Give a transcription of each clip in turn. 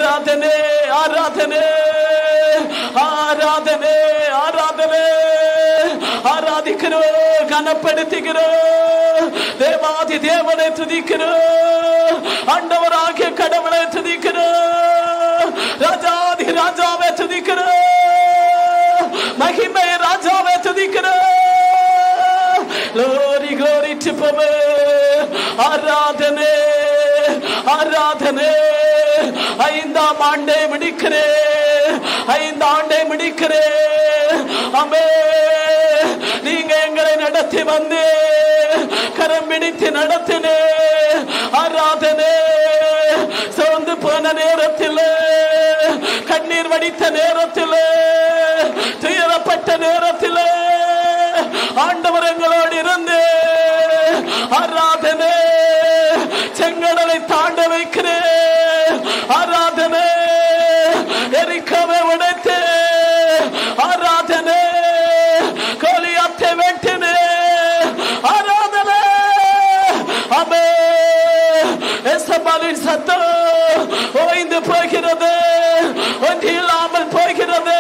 ஆராதனை ஆராதனை ஆராதனை ஆராதனை. ஆராதிக்கிறோம், கனப்படுத்துகிறோம், தேவாதி தேவனை துதிக்கிறோம், ஆண்டவராகிய கடவுளை துதிக்கிறோம், ராஜாதி ராஜாவை துதிக்கிறோம், மகிமை ராஜாவை துதிக்கிறோம். Glory, glory to Papa. ஆராதனை ஆராதனை. ஐந்தாம் ஆண்டை முடிக்கிறேன், ஐந்தாண்டை முடிக்கிறேன். ஆமென். நீங்க எங்களை நடத்தி வந்து கரம் பிடித்து நடத்தினே. ஆராதனை. சோர்ந்து போன நேரத்தில், கண்ணீர் வடித்த நேரத்தில், துயரப்பட்ட நேரத்தில் ஆண்டவர் எங்களோடு இருந்து ஆராதனை. செங்கடலை தாண்ட வைக்கிறேன். ஆராதனை. எரிக்கோவை உடைத்து ஆராதனை. கோலியாத்தை வெட்டினே. ஆராதனை. ஆமென். எசபாலின் சத்தம் ஓய்ந்து போகிறது, ஒன்றில்லாமல் போகிறது.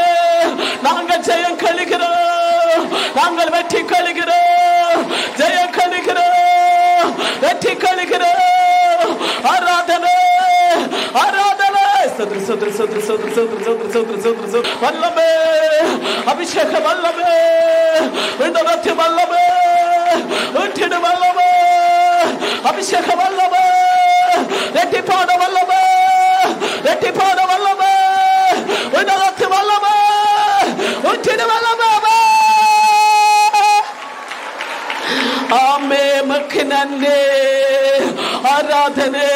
நாங்கள் ஜெயம் கழிக்கிறோம், நாங்கள் வெற்றி கழிக்கிறோம், ஜெயம் கழிக்கிறோம், வெற்றி கழிக்கிறோம். ஆராதனை ஆராதனை. சதுர சதுர சதுர சதுர சதுர சதுர சதுர சதுர சதுர. வல்லமே அபிஷேக வல்லமே, விண்டரத்தி வல்லமே, ஊற்றிடு வல்லமே, அபிஷேக வல்லமே, ரெட்டிப்பான வல்லமே, ரெட்டிப்பான வல்லமே, விண்டரத்தி வல்லமே, ஊற்றிடு வல்லமே. ஆமே மக்கு நன்றி. ஆராதனை.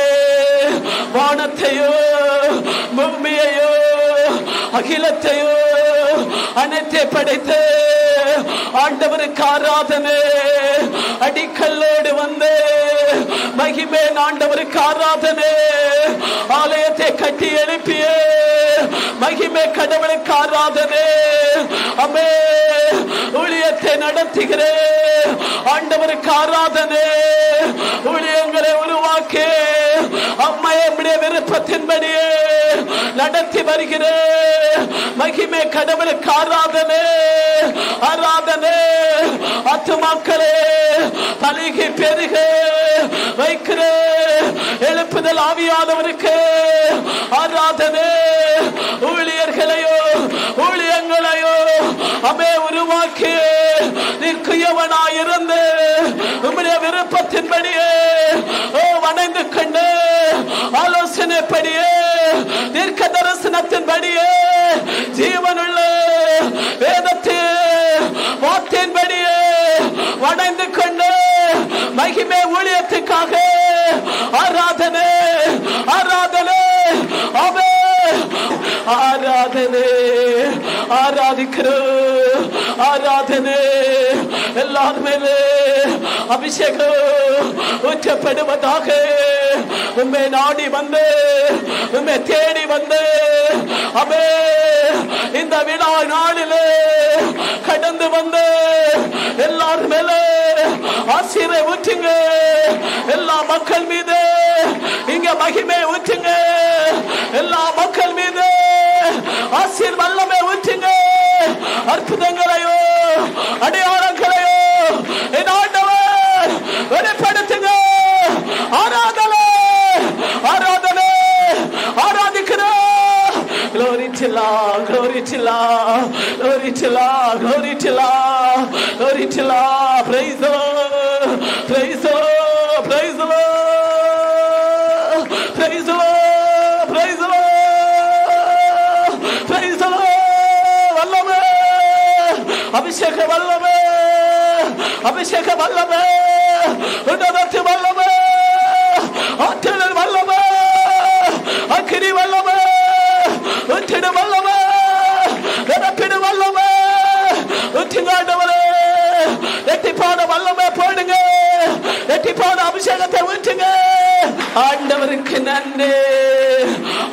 வானத்தையோ பூமியையோ அகிலத்தையோ அனைத்தை படைத்து ஆண்டவருக்கு ஆராதனை. அடிக்கல்லோடு வந்து மகிமே ஆண்டவருக்கு ஆராதனை. ஆலயத்தை கட்டி எழுப்பிய மகிமே கடவுளுக்கு ஆராதனை. அமே ஊழியத்தை நடத்துகிறேன், ஆண்டவருக்கு ஆராதனை. ஊழியங்களை உருவாக்கி அம்மையுடைய விருப்பத்தின்படியே நடத்தி வருகிறேன். மகிமை கடவுளுக்கு ஆராதனை ஆராதனை. ஆத்துமாக்களே பலிகை பெருக வைக்கிறேன். எழுப்புதல் ஆவியானவருக்கு ஆராதனை. ஊழியர்களையோ ஊழியங்களையோ அமே உருவாக்கி நிற்கியவனாயிருந்து உம்முடைய விருப்பத்தின்படியே வணைந்து கொண்டு ஆலோசனைப்படியே தீர்க்க தரிசனத்தின்படியே ஜீவனுள்ள வேதத்தின் வார்த்தையின்படியே வணைந்து கொண்டு மகிமை ஊழியத்துக்காக ஆராதனை ஆராதனை. ஆமென். ஆராதனை ஆராதிக்கிறோம். ஆராதனை. எல்லார் மேலே அபிஷேகம் ஊற்றப்படுவதாக. உம்மை நாடி வந்து உம்மை தேடி வந்து அமே இந்த விழா நாளிலே கடந்து வந்து எல்லார் மேலே ஆசீர்வாதம் ஊற்றுங்க. எல்லா மக்கள் மீது இங்க மகிமை ஊற்றுங்க. எல்லா மக்கள் மீது ஆசீர்வாதம் வல்லமை ஊற்றுங்க. அற்புதங்களையோ அடையாளங்களையோ என் ஆண்டவர் வெளிப்படுத்துங்க. ஆராதனை ஆராதனை ஆராதிக்கிறோம். Glory to Allah, glory to Allah, glory to Allah, glory to Allah, glory to Allah. Praise the Lord, praise the Lord, praise the Lord, praise the Lord, praise the Lord, praise the Lord. வல்லமே அபிஷேக வல்லமே அபிஷேக வல்லமே உன்னதத்து வல்லமே ஆற்றல் வல்லமே அக்கினி வல்லமே உற்றிடு வல்லமே நிரப்பிடு வல்லமே உற்றிங்காண்டவரே எட்டிப்பான வல்லமே போடுங்க. எட்டிப்பான அபிஷேகத்தை ஊற்றுங்க. ஆண்டவருக்கு நன்றி,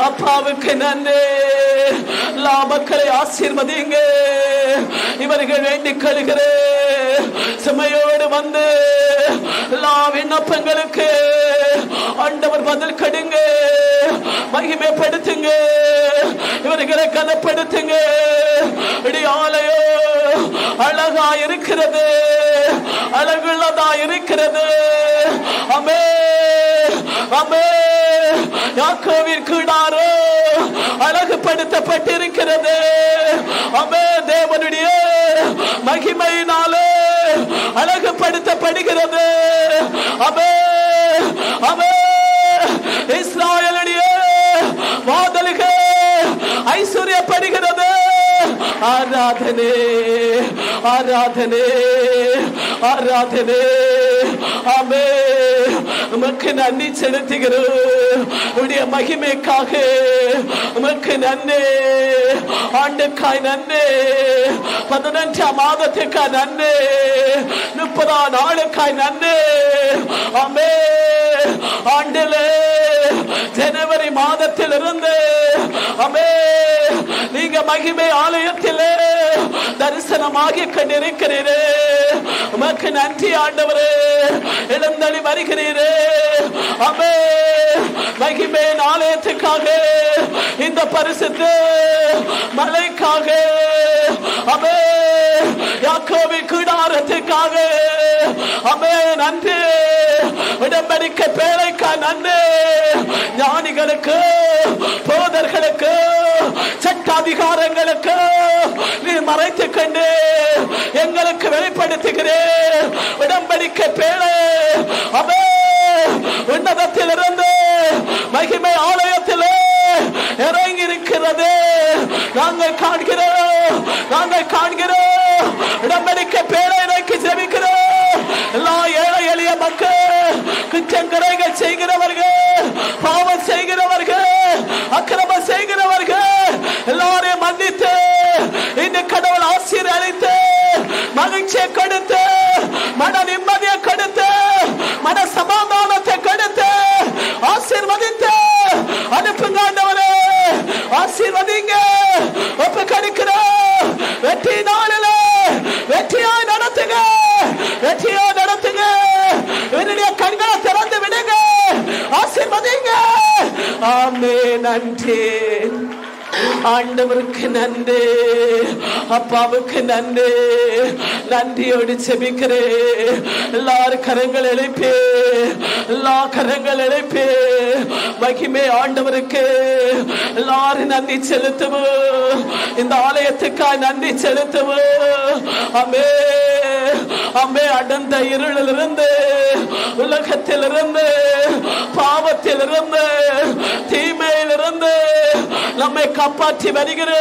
அப்பாவுக்கு நன்றி. எல்லா மக்களை ஆசீர்வதிங்க. இவர்கள் வேண்டிக் கொள்கிறேன். சுமையோடு வந்து எல்லா விண்ணப்பங்களுக்கு ஆண்டவர் பதில் கடுங்க. மகிமைப்படுத்துங்க, இவர்களை கனப்படுத்துங்க. ஆலயம் அழகா இருக்கிறது, அழகுள்ளதா இருக்கிறது. ஆமே ஆமே. யாக்கோவின் கூடாரம் அழகுபடுத்தப்பட்டிருக்கிறது. ஆமே. தேவனுடைய மகிமையினாலே அழகுபடுத்தப்படுகிறது. ஆமே ஆமே. இஸ்ராயலுடைய வாதல்கள் ஐஸ்வர்யப்படுகிறது. ஆராதனே ஆராதனே ஆராதனே. ஆமே. உமக்கு நன்றி செலுத்துகிறோம். உடைய மகிமைக்காக உமக்கு நன்றி. ஆண்டுக்காய் நன்றி, 11ஆம் மாதத்துக்காய் நன்றி, 30ஆம் நாளுக்காய் நன்றி. ஆமே. ஆண்டிலே ஜனவரி மாதத்திலிருந்து ஆமே நீங்க மகிமை ஆலயத்திலே தரிசனமாகி கொண்டிருக்கிறீரே. உமக்கு நன்றி ஆண்டவரே. எழுந்தளி வருகிறீரே. ஆமே. மகிமை ஆலயத்துக்காக, இந்த பரிசுத்த மலைக்காக, ஆமே யாக்கோபின் கூடாரத்துக்காக ஆமே நன்றி. உடன்படிக்கை பேழைக்கா நன்றி. ஞானிகளுக்கு, போதர்களுக்கு, சட்டாதிகாரங்களுக்கு நீ மறைத்துக் கொண்டு எங்களுக்கு வெளிப்படுத்துகிறேன். உடன்படிக்கை பேழை ஆமே உன்னதத்திலிருந்து மகிமை ஆலயத்திலே இறங்கி இருக்கிறது. நாங்கள் காண்கிறோம், நாங்கள் காண்கிறோம். உடன்படிக்கை பேழை நோக்கி ஜெபிக்கிறோம். எல்லா ஏழை எளிய மக்கள், குற்றங்கரைகள் செய்கிறவர்கள், பாவம் செய்கிறவர்கள், அக்கிரமம் செய்கிறவர்கள் எல்லாரையும் மன்னித்து இந்த கடவுள் ஆசீர்வதித்து மகிழ்ச்சியை கொடுத்து மன நிம்மதியை கொடுத்து மன சமாதானத்தை கொடுத்து ஆசீர்வதித்து அனுப்புங்க ஆண்டவரே. ஆசீர்வதிங்க. ஒப்பு கொடுக்கிறோம். வெற்றி நாளில் வெற்றியாய் நடத்துங்க, வெற்றியாய் நடத்துங்க. என்னுடைய கண்களை திறந்து விடுங்க. ஆசீர்வதிங்க. ஆமே. நன்றி ஆண்டவருக்கு நன்றி, அப்பாவுக்கு நன்றி. நன்றியோடு செபிக்கிறேன். எல்லாரும் கரங்கள் எழுப்பி, எல்லா கரங்கள் எழுப்பி மகிமை ஆண்டவருக்கு எல்லாரும் நன்றி செலுத்துவோம். இந்த ஆலயத்துக்காக நன்றி செலுத்துவோம். ஆமே ஆமே. அடர்ந்த இருளிலிருந்து, உலகத்திலிருந்து, பாவத்திலிருந்து, தீமையிலிருந்து நம்மை காப்பாற்றி வருகிற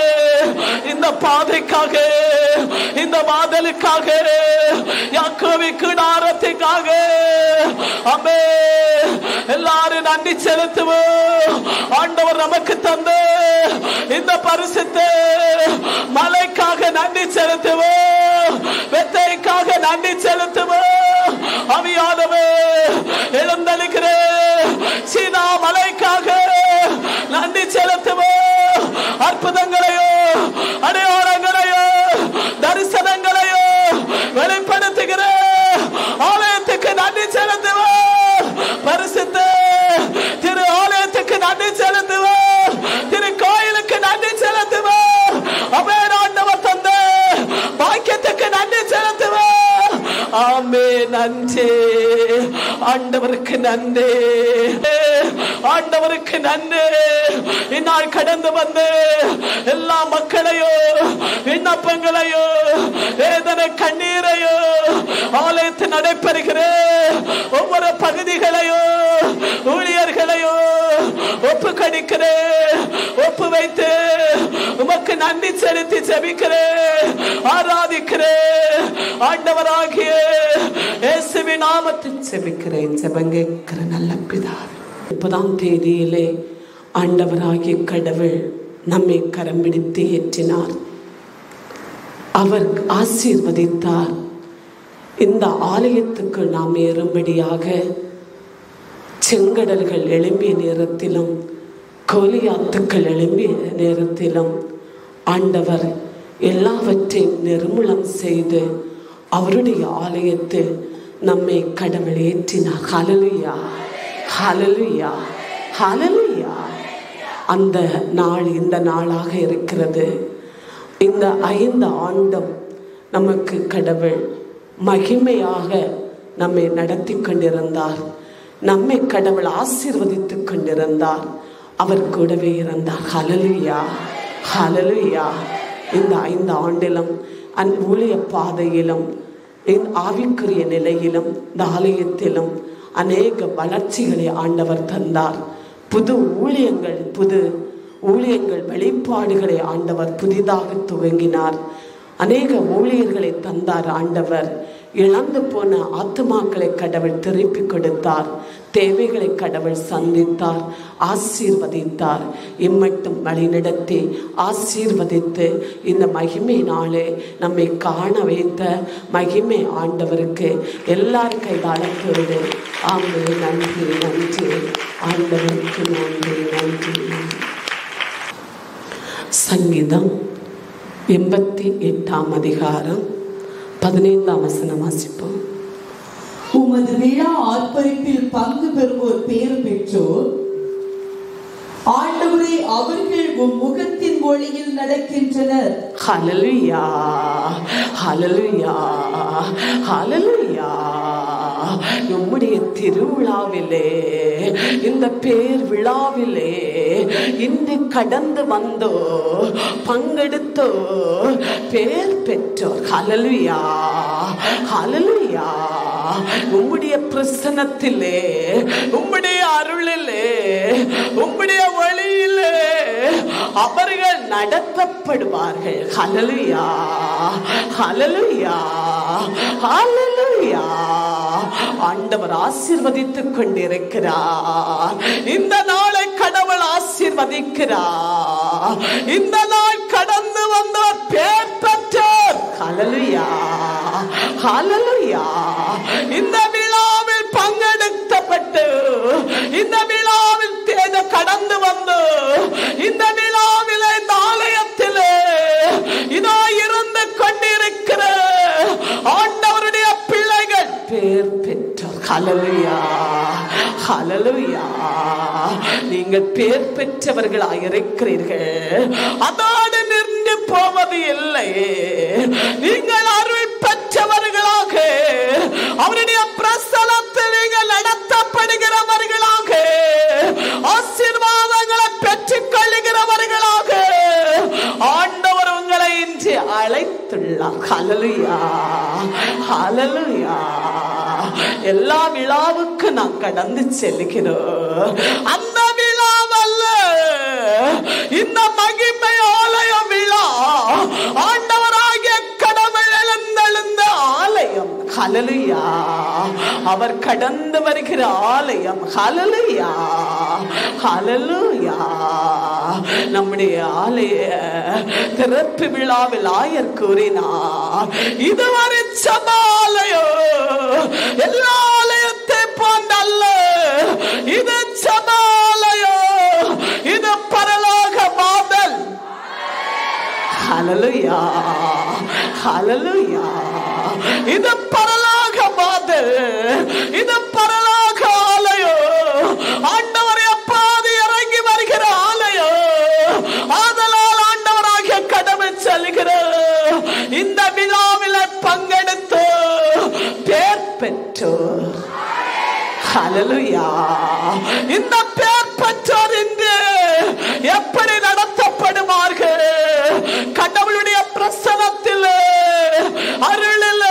இந்த பாதைக்காக, இந்த வாதலுக்காக, யாக்கோபின் கூடாரத்துக்காக ஆமே எல்லாரும் நன்றி செலுத்துவோம். ஆண்டவர் நமக்கு தந்த இந்த பரிசுத்த மலைக்காக நன்றி செலுத்துவோம். வெத்தைக்காக நன்றி செலுத்துவோம். அவியானவர் எழுந்தளிக்கிற சீனா மலைக்காக நன்றி செலுத்துவோம். அற்புதங்களையோ, அடையாளங்களையோ, தரிசனங்களையோ வெளிப்படுத்துகிற ஆலயத்துக்கு நன்றி செலுத்துவோம். பரிசுத்த திரு ஆலயத்துக்கு நன்றி செலுத்துவோம். திரு கோயிலுக்கு நன்றி செலுத்துவோம். அபேராண்டவர் தந்த பாக்கியத்துக்கு நன்றி செலுத்துவோம். ஆமே. நன்றி ஆண்டவருக்கு நன்றி, ஆண்டவருக்கு நன்றி. இந்நாள் கடந்து வந்து எல்லா மக்களையோ, விண்ணப்பங்களையோ, வேதனை கண்ணீரையோ, ஆலயத்தில் நடைபெறுகிற ஒவ்வொரு பகுதிகளையோ, ஊழியர்களையோ ஒப்பு கடிக்கிறேன், ஒப்பு வைத்து உமக்கு நன்றி செலுத்தி ஜெபிக்கிறேன், ஆராதிக்கிறேன். ஆண்டவராகிய இயேசுவின் நாமத்தில் ஜெபிக்கிறேன். ஜெபம் கேட்கிற நல்ல பிதாவே, 30ஆம் தேதியிலே ஆண்டவராகிய கடவுள் நம்மை கரம் பிடித்து ஏற்றினார். அவர் ஆசீர்வதித்தார். இந்த ஆலயத்துக்கு நாம் ஏறும்படியாக செங்கடல்கள் எழும்பிய நேரத்திலும், கோலியாத்துக்கள் எழும்பிய நேரத்திலும் ஆண்டவர் எல்லாவற்றையும் நிர்மூலம் செய்து அவருடைய ஆலயத்தில் நம்மை கடவுள் ஏற்றினார். ஹல்லேலூயா, ஹல்லேலூயா, ஹல்லேலூயா. அந்த நாள் இந்த நாளாக இருக்கிறது. இந்த 5 ஆண்டும் நமக்கு கடவுள் மகிமையாக நம்மை நடத்தி கொண்டிருந்தார். நம்மை கடவுள் ஆசீர்வதித்து கொண்டிருந்தார். அவர் கூடவே இருந்தார். ஹல்லேலூயா, ஹல்லேலூயா. இந்த 5 ஆண்டிலும் ஊழிய பாதையிலும் ஆவிக்குரிய நிலையிலும் இந்த ஆலயத்திலும் அநேக வளர்ச்சிகளை ஆண்டவர் தந்தார். புது ஊழியங்கள் வெளிப்பாடுகளை ஆண்டவர் புதிதாக துவங்கினார். அநேக ஊழியர்களை தந்தார் ஆண்டவர். இழந்து போன ஆத்துமாக்களை கடவுள் திருப்பி கொடுத்தார். தேவைகளை கடவுள் சந்தித்தார், ஆசீர்வதித்தார். இம்மட்டும் வழிநடத்தி ஆசீர்வதித்து இந்த மகிமை நாளே நம்மை காண வைத்த மகிமை ஆண்டவருக்கு எல்லார் கைதாளத்தோடு ஆமே. நன்றி, நன்றி ஆண்டவருக்கு, நன்றி, நன்றி. சங்கீதம் 88ஆம் அதிகாரம் 15ஆம் வசனம் வாசிப்போம். உமது விழா ஆர்ப்பரிப்பில் பங்கு பெறுவோர் பேர் பெற்றோர். ஆண்டவரே, அவர்கள் உம் முகத்தின் ஒளியில் நடக்கின்றனர். ஹல்லேலூயா, ஹல்லேலூயா, ஹல்லேலூயா. நம்முடைய திருவிழாவிலே, இந்த பேர் விழாவிலே இன்று கடந்து வந்தோ, பங்கெடுத்தோ, பேர் பெற்றோர். ஹல்லேலூயா, ஹல்லேலூயா. உம்முடைய பிரசன்னத்திலே, உம்முடைய அருளிலே, உம்முடைய வழியிலே அவர்கள் நடத்தப்படுவார்கள். ஹல்லேலூயா, ஹல்லேலூயா, ஹல்லேலூயா. ஆண்டவர் ஆசீர்வதித்துக் கொண்டிருக்கிறார். இந்த நாளை கடவுள் ஆசீர்வதிக்கிறார். இந்த நாள் கடந்து வந்தவர் பேர் பெற்றோர். ஹல்லேலூயா, ஹல்லேலூயா. இந்த விழாவில் பங்கெடுக்கப்பட்டு, இந்த விழாவில் கடந்து வந்து, இந்த விழாவிலே இந்த ஆலயத்திலே இதோ இருந்து கொண்டிருக்கிற ஆண்டவருடைய பிள்ளைகள் பேர் பெற்றோர். ஹல்லேலூயா, ஹல்லேலூயா. நீங்கள் பேர் பெற்றவர்களாக இருக்கிறீர்கள். அதோடு நின்று போவது இல்லை. நீங்கள் அருள் பெற்றவர்களாக, அவருடைய பிரசன்னத்தில் நீங்கள் நடத்தப்படுகிறவர்களாக, ஆசீர்வாதங்களை பெற்றுக் கொள்ளுகிறவர்களாக ஆண்டவர் உங்களை இன்று அழைத்துள்ளார். ஹல்லேலூயா, ஹல்லேலூயா. எல்லா விழாவுக்கு நாம் கடந்து செல்கிறோம். அந்த விழாவல்ல, இந்த மகிமை ஆலய விழா, ஆண்டவராகிய கடவுள் எழுந்தெழுந்த ஆலயம். ஹல்லேலூயா. அவர் கடந்து வருகிற ஆலயம். ஹல்லேலூயா, ஹல்லேலூயா. நம்முடைய ஆலய திறப்பு விழாவில் ஆயர் கூறினார், இதுவரை சமாலயம் எல்லா ஆலயத்தை போன்றல்ல, இது சமாலயம், இது பரலோக மாதல். ஹல்லேலூயா, ஹல்லேலூயா. இது பரலோக மாதல், இது பரலோக ஆலயம். ஆண்டவர் எப்போது இறங்கி வருகிற ஆலயம். ஆதலால் ஆண்டவராகிய கடவுள் சொல்கிறார், இந்த விழாவில் பங்கெடுத்து பேர் பெற்றோர். ஹல்லேலூயா. இந்த பேர் பெற்றோர் இன்று எப்படி நடத்தப்படுவார்கள்? கடவுளுடைய பிரசன்னத்தில், அருளில்,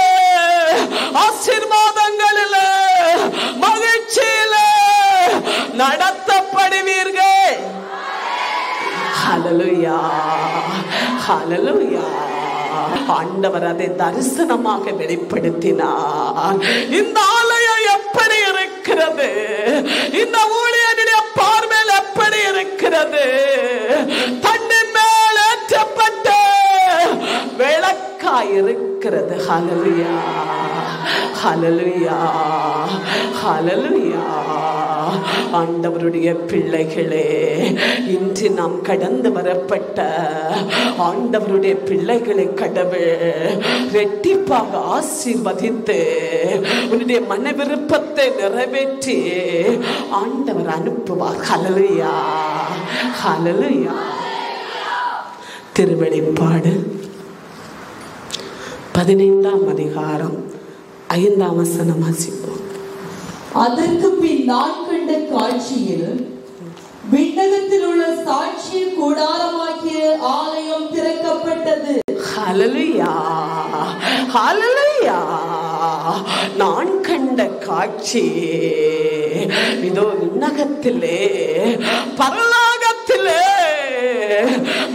ஆசீர்வாதங்களில், மகிழ்ச்சியில் நடத்தப்படுவீர்கள். ஹல்லேலூயா, ஹல்லேலூயா. ஆண்டவர் அதை தரிசனமாக வெளிப்படுத்தினார். இந்த ஆலயம் எப்படி இருக்கிறது? இந்த ஊழியனுடைய பார்வையில் எப்படி இருக்கிறது? தன்னின் மேல் ஏற்றப்பட்ட விளக்காய் இருக்கிறது. ஹல்லேலூயா, ஹல்லேலூயா, ஹல்லேலூயா. ஆண்டவருடைய பிள்ளைகளே, இன்று நாம் கடந்து வரப்பட்ட ஆண்டவருடைய பிள்ளைகளை கடவுள் ரெட்டிப்பாக ஆசீர்வதித்து உன்னுடைய மன விருப்பத்தை நிறைவேற்றி ஆண்டவர் அனுப்புவார். ஹல்லேலூயா, ஹல்லேலூயா. திருவெளிப்பாடு 15ஆம் அதிகாரம் 5ஆம் வசனம் வாசிப்போம். அதற்கு பின் நான் கண்ட காட்சியில் விண்ணகத்தில் உள்ள சாட்சிய கூடாரமாகிய ஆலயம் திறக்கப்பட்டது. ஹல்லேலூயா, ஹல்லேலூயா. நான் கண்ட காட்சி இதோ விண்ணகத்திலே பரலோகத்திலே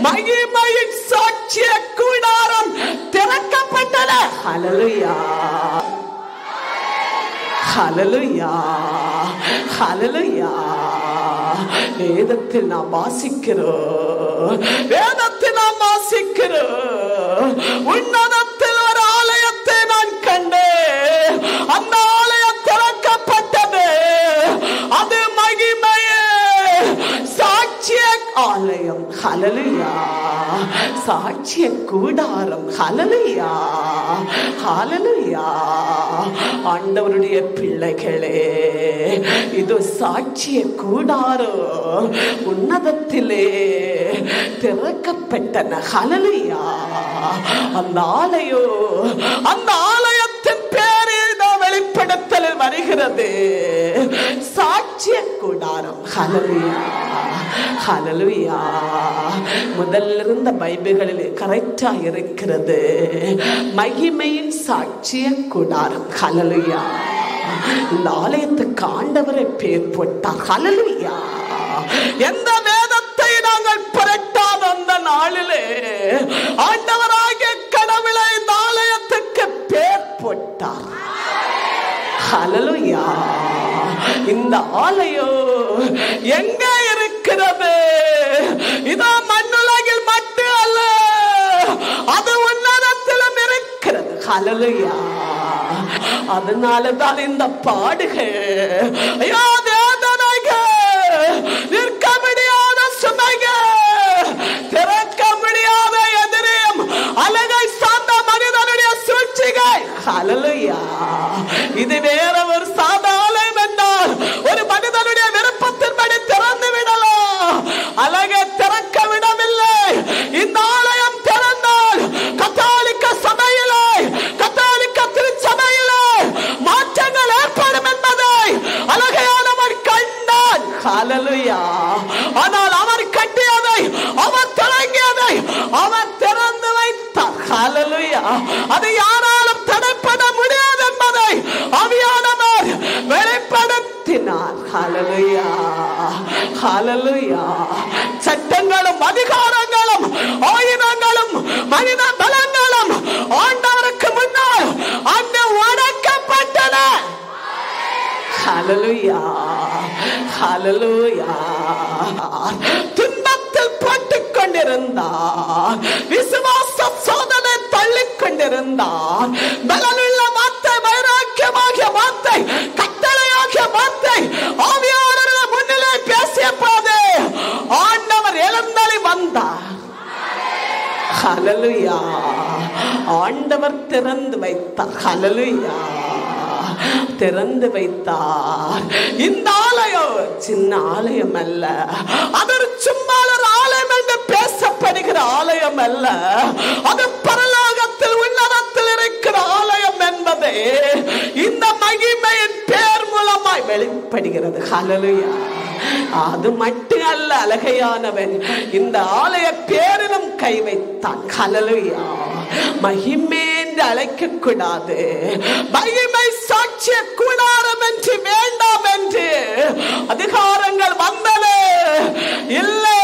மகிமையின் சாட்சிய கூடாரம் திறக்கப்பட்டது. ஹல்லேலூயா, ஹல்லேலூயா, ஹல்லேலூயா. வேதத்தில் நாம் வாசிக்கிறோம், வேதத்தில் நாம் வாசிக்கிறோம். உன்னதத்தில் ஒரு ஆலயத்தை நான் கண்டேன், அந்த ஆலயம் திறக்கப்பட்டது. அது மகிமையே சாட்சிய ஆலயம். ஹல்லேலூயா, சாட்சிய கூடாரம். ஹல்லேலூயா, ஹல்லேலூயா. ஆண்டவருடைய பிள்ளைகளே, இது சாட்சிய கூடாரம் உன்னதத்திலே திறக்கப்பட்டன. ஹல்லேலூயா. அந்த ஆலயம், அந்த ஆலயத்தின் பேரில் தான் வெளிப்படுத்தல் வருகிறது, சாட்சிய கூடாரம். ஹல்லேலூயா, ஹல்லேலூயா. முதல்ல இருந்த பைபிள்களில் கரெக்டா இருக்கிறது, மகிமையின் சாட்சிய கூடாரம். ஹல்லேலூயா. இந்த ஆலயத்துக்கு ஆண்டவரை பேர் போட்டார். ஹல்லேலூயா. எந்த வேதத்தை நாங்கள் புரட்டாத அந்த நாளிலே ஆண்டவராகிய கடவுளை இந்த ஆலயத்துக்கு பேர் போட்டார். ஹல்லேலூயா. இந்த ஆலயம் எங்க இருக்கிறது? இதோ மண்ணுலகில் மட்டும் அல்ல, அது உன்னதத்திலும் இருக்கிறது. ஹல்லேலூயா. அதனாலதான் இந்த பாடுகள், ஐயோ வேதனைகள், நிற்க முடியாத சுமைகள், திறக்க முடியாத எதிரியும் அழகை சார்ந்த மனிதனுடைய சூழ்ச்சிகள். ஹல்லேலூயா. இது வேற ஒரு சாதாரணம் என்றால் ஒரு மனிதனுடைய விருப்பத்தின்படி திறந்து விடலாம், அழகை திறக்க விடவில்லை. இந்த ஆலயம் திறந்தால் கத்தோலிக்க சபையிலே, கத்தோலிக்க திருச்சபையிலே மாற்றங்கள் ஏற்படும் என்பதை அழகையானவர் கண்டான். ஹல்லேலூயா. ஆனால் அவர் கட்டியதை, அவர் தொடங்கியதை அவர் திறந்து வைத்தார். ஹல்லேலூயா. அது யாராலும் தடைப்பட முடியாது என்பதை ஆவியானவர் வெளிப்படுத்தினார். ஹல்லேலூயா, ஹல்லேலூயா. சட்டங்களும் அதிகாரங்களும் ஆயுதங்களும் மனித பலங்களும் ஆண்டவருக்கு முன்னால் அங்கு உடைக்கப்பட்டன. ஹல்லேலூயா, ஹல்லேலூயா. துன்பத்தில் போட்டுக் கொண்டிருந்தார், விசுவாச சோதனை தள்ளிக் கொண்டிருந்தார். பலனுள்ள வார்த்தை, வைராக்கியமாகிய வார்த்தை, கட்டளையாகிய வார்த்தை ஆவியானவருடைய முன்னிலை பேசிய போது ஆண்டவர் எழுந்தருளி வந்தார். ஹல்லேலூயா. ஆண்டவர் திறந்து வைத்தார். ஹல்லேலூயா, திறந்து வைத்தார். இந்த ஆலயம் சின்ன ஆலயம் அல்ல, அது ஒரு சும்மா ஒரு ஆலயம் என்று பேசப்படுகிற ஆலயம் அல்ல, அது பரலோகத்தில் உன்னதத்தில் இருக்கிற ஆலயம் என்பது இந்த மகிமையின் பேர் மூலமாய் வெளிப்படுகிறது. ஹல்லேலூயா. அது மட்டும் அல்ல, அழகையானவன் இந்த ஆலய பேரிலும் கை வைத்தான். ஹல்லேலூயா. மகிமை என்று அழைக்க கூடாது, மகிமை சாட்சிய கூடாரம் என்று வேண்டாம் என்று அதிகாரங்கள் வந்தன. இல்லை,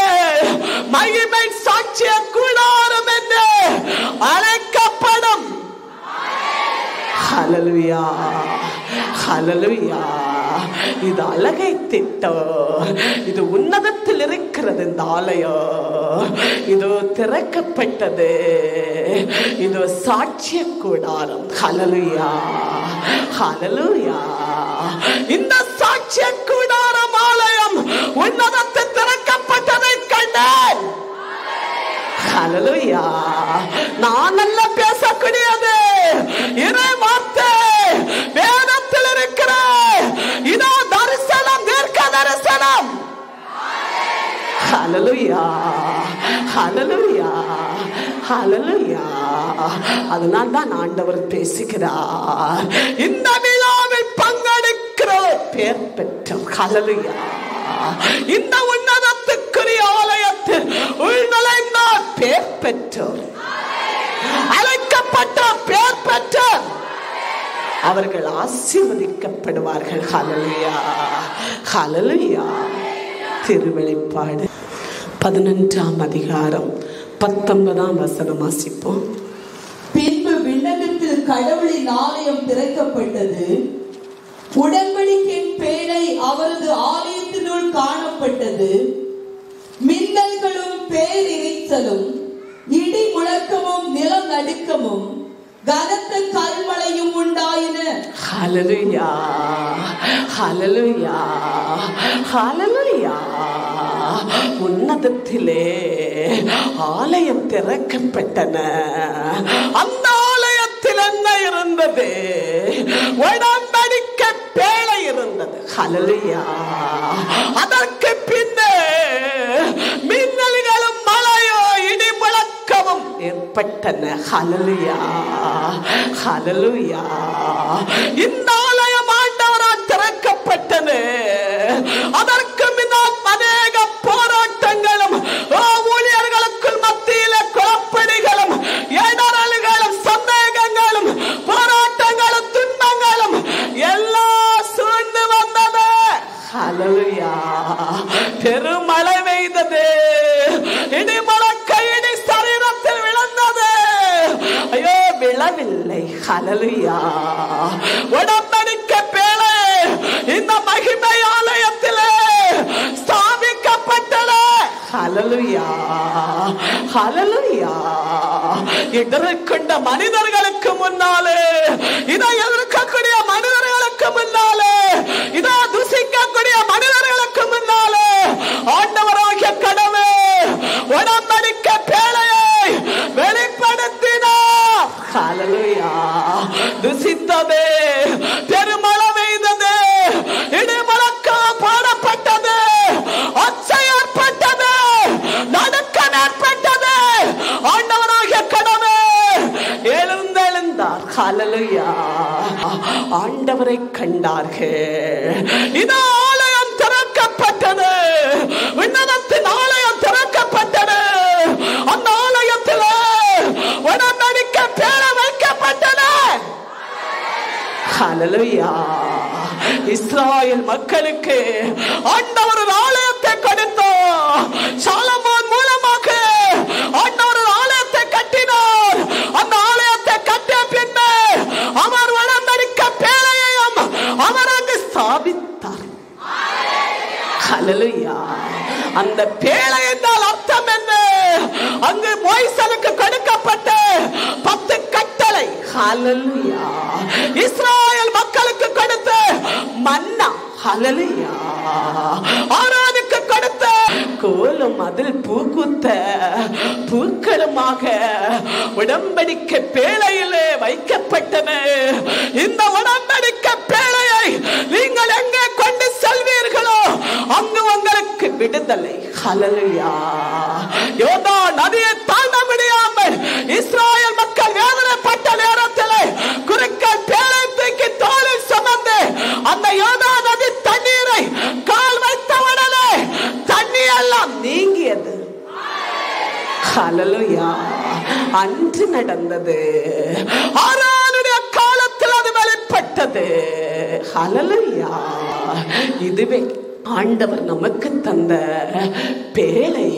மகிமை சாட்சிய கூடாரம் என்று அழைக்கப்படும். ஹல்லேலூயா, ஹல்லேலூயா. இது அழகை திட்டம், இது உன்னதத்தில் இருக்கிறது. இந்த ஆலயம் இது திறக்கப்பட்டது, இது சாட்சிய கூடாரம். ஹல்லேலூயா, ஹல்லேலூயா. இந்த சாட்சிய கூடாரம் ஆலயம் உன்னதத்தில் திறக்கப்பட்டதை கண்டேன். ஹல்லேலூயா. நான் அல்ல பேசக்கூடியது, இறை வார்த்தை வேதத்தில் இருக்கிற இதோ தரிசனம், தீர்க்க தரிசனம். ஹல்லேலூயா, ஹல்லேலூயா, ஹல்லேலூயா. அதனால் தான் ஆண்டவர் பேசுகிறார், இந்த விழாவில் பங்கெடுக்கிற பேர் பெற்றோர். ஹல்லேலூயா. இந்த உன்னதத்துக்குரிய ஆலயத்தில் உள்நுழைந்தார் பேர் பெற்றோர், அழைக்கப்பட்ட பேர் பெற்றோர், அவர்கள் ஆசீர்வதிக்கப்படுவார்கள். ஹல்லேலூயா, ஹல்லேலூயா. திருவெளிப்பாடு 11ஆம் அதிகாரம் 19ஆம் வசனம் வாசிப்போம். பின்பு விண்ணகத்தில் கடவுளின் ஆலயம் திறக்கப்பட்டது. உடன்படிக்கையின் பேழை அவரது ஆலயத்தினுள் காணப்பட்டது. மின்னல்களும் பேரிரைச்சலும் இடி முழக்கமும் நிலம் நடுக்கமும் கனத்த கல்மழையும் உண்டாயின. ஹல்லேலூயா, ஹல்லேலூயா, ஹல்லேலூயா. உன்னதத்திலே ஆலயம் திறக்கப்பட்டன. அந்த ஆலயத்தில் என்ன இருந்தது? உடன்படிக்கை பேழை இருந்தது. ஹல்லேலூயா. அதற்கு பின்னே மின்னல்களும் மழையோ இடி முழக்கமும் ஏற்பட்டன. ஹல்லேலூயா, ஹல்லேலூயா. இந்த ஆலயம் ஆண்டவரால் திறக்கப்பட்டது. அதற்கு முன்னால் அநேக போராட்டங்களும் ஊழியர்களுக்குள் மத்தியில குழப்படிகளும் இடரல்களும் சந்தேகங்களும் போராட்டங்களும் துன்பங்களும் எல்லாம் சூழ்ந்து வந்தது. ஹல்லேலூயா. பெருமழை பெய்தது. இடி முழக்க இடி சரீரத்தில் விழுந்தது. ஐயோ, விழவில்லை. ஹல்லேலூயா. உடன்படிக்கை பேழை இந்த மகிமை ஆலயத்திலே ஸ்தாபிக்கப்பட்டது. ஹல்லேலூயா, ஹல்லேலூயா. இடர்கொண்ட மனிதர்களுக்கு முன்னாலே, இதை எதிர்க்கக்கூடிய மனிதர்களுக்கு முன்னாலே, இதை துசிக்கக்கூடிய மனிதர்களுக்கு முன்னாலே ஆண்டவராகிய கடவுள் உடன்படிக்கை பேழையை வெளிப்படுத்தினார். ஹல்லேலூயா. துசித்தது, பெருமழை பெய்தது, இடி முழக்கம் பாடப்பட்டது, ஒச்சை ஏற்பட்டது, நடுக்கம் ஏற்பட்டது. ஆண்டவராகிய கடவுள் எழுந்தார். ஹல்லேலூயா. ஆண்டவரை கண்டார்கள். இந்த ஆலயம் திறக்கப்பட்டது. உன்னதத்தின் ஆலயம் திறக்கப்பட்டது. அந்த ஆலயத்தில் உடன்படிக்கை பேழை வைக்கப்பட்டது. ஹல்லேலூயா. இஸ்ராயேல் மக்களுக்கு ஆண்டவர் ஒரு ஆலயத்தை கொடுத்தார். சாலமோன் மூலமாக ஆண்டவர் ஒரு ஆலயத்தை கட்டினார். அந்த ஆலயத்தை கட்டிய பின்னர் அவர் உடன்படிக்கை பேழையையும் அவர் அங்கு ஸ்தாபித்தார். ஹல்லேலூயா. அந்த பேழை என்றால் அர்த்தம் என்ன? அங்கு மோசேக்கு கொடுக்கப்பட்ட 10 கட்டளை. ஹல்லேலூயா. இஸ்ராயேல் மக்களுக்கு கொடுத்த மன்னா. ஹல்லேலூயா. ஆரோனுக்கு கொடுத்த கோலும் அதில் பூக்குத்த பூக்களுமாக உடன்படிக்கை பேழையிலே வைக்கப்பட்டன. இந்த உடன்படிக்கை பேழையை நீங்கள் எங்கே கொண்டு செல்வீர்களோ அங்கு உங்களுக்கு விடுதலை. ஹல்லேலூயா. யோர்தான் நதியை தாண்ட முடியாமல் இஸ்ராயேல் மக்கள் வேதனைப்பட்ட நேரத்தில் குறுக்கால் பேழை தூக்கி தோளில் சுமந்து அந்த யோர்தான் நதி தண்ணீரை கால் வைத்தவுடனே தண்ணீர் எல்லாம் நீங்கியது. ஹல்லேலூயா. அன்று நடந்தது. ஆரோனுடைய காலத்தில் அது வெளிப்பட்டது. ஹல்லேலூயா. இதுவே ஆண்டவர் நமக்கு தந்த பேழை.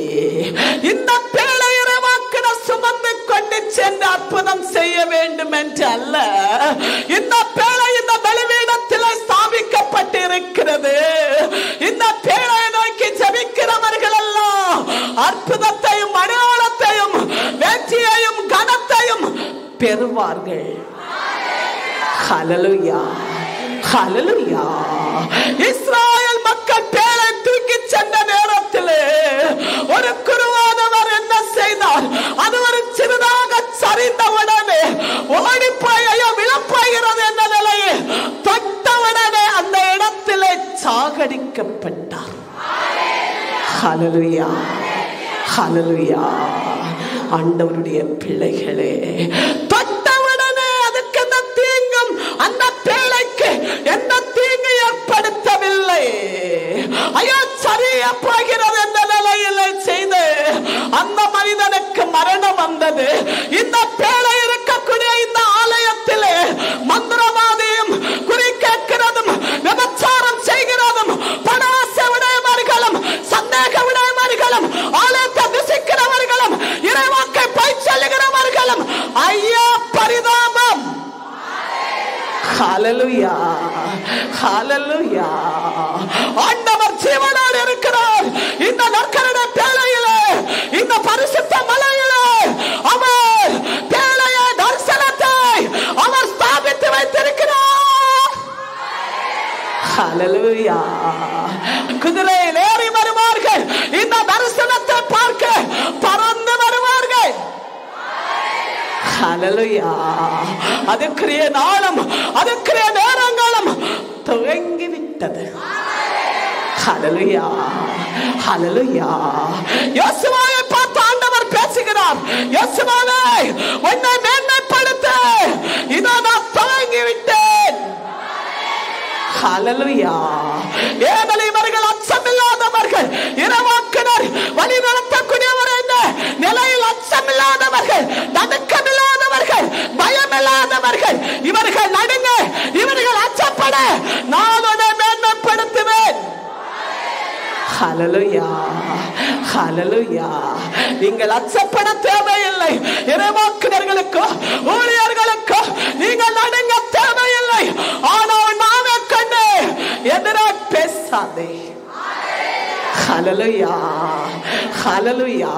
இந்த பேழை இறைவாக்கினர் சுமந்து கொண்டு சென்று அற்புதம் செய்ய வேண்டும் என்று அல்ல. இந்த பேழை இந்த பலிபீடத்தில் ஸ்தாபிக்கப்பட்டிருக்கிறது. இந்த பேழையை நோக்கி ஜெபிக்கிறவர்கள் எல்லாம் அற்புதத்தையும் அடையாளத்தையும் வெற்றியையும் கனத்தையும் பெறுவார்கள். ஹல்லேலூயா, ஹல்லேலூயா. இஸ்ராயேல் மக்கள் பேழை தூக்கி சென்ற நேரத்தில் ஒரு குருவானவர் என்ன செய்தார்? அது ஒரு சிறிதாக சரிந்தவுடனே ஓடிப்போய் ஐயோ விழப்போகிறது என்ற நிலையில் தொட்டவுடனே அந்த இடத்திலே சாகடிக்கப்பட்டார். ஹல்லேலூயா, ஹல்லேலூயா. ஆண்டவருடைய பிள்ளைகளே, தொட்டவுடனே அதுக்கு எந்த தீங்கும் அந்த பிள்ளைக்கு எந்த தீங்கு ஏற்படுத்தவில்லை. ஐயோ சரிய போகிறது என்ற நிலையில செய்து அந்த மனிதனுக்கு மரணம் வந்தது. இந்த பேழை இருக்கக்கூடிய இந்த ஆலயத்திலே மந்திரவாதியும் குறி கேட்கிறதும் விபச்சாரம் செய்கிறதும் பணாச விடயமார்களும் சந்தேக விடயமார்களும் ஆலயத்தை திசிக்கிறவர்களும் இறைவாக்கை போய் சொல்லுகிறவர்களும் ஐயா பரிதாபம். ஹல்லேலூயா, ஹல்லேலூயா. ஆண்டவர் ஜீவனோடு இருக்கிறார். இந்த நற்கருணை பேழையிலே, இந்த பரிசுத்த மலையிலே அவர் பேழையை தரிசனத்தை அவர் ஸ்தாபித்து வைத்திருக்கிறார். ஹல்லேலூயா. குதிரையில் ஏறி வருவார்கள், இந்த தரிசனத்தை பார்க்க பறந்து வருவார்கள். ஹல்லேலூயா. அதுக்குரிய நாளும் அதுக்குரிய நேரங்களும் துவங்கிவிட்டது. ஹல்லேலூயா, ஹல்லேலூயா. யோசுவாவை பார்த்து ஆண்டவர் பேசுகிறார். யோசுவாவே, உன்னை மேன்மைப்படுத்த இதோ நான் துவங்கிவிட்டேன். ஹல்லேலூயா. ஏனெனில் இவர்கள் அச்சமில்லாதவர்கள், இறைவாக்கினர் வழி நடத்தக்கூடியவர் என்ற நிலையில் அச்சமில்லாதவர்கள், நடுக்கமில்லாதவர்கள், பயமில்லாதவர்கள். இவர்கள் நடுங்க, இவர்கள் அச்சப்பட நான் உன்னை மேன்மைப்படுத்துவேன். ஹல்லேலூயா, ஹல்லேலூயா. நீங்கள் அச்சப்பட தேவையில்லை. இறைவாக்கினர்களுக்கோ ஊழியர்களுக்கோ நீங்கள் நடுங்க தேவையில்லை. ஆனால் நாமே கண்டு எதிராக பேசாதே. ஹல்லேலூயா, ஹல்லேலூயா.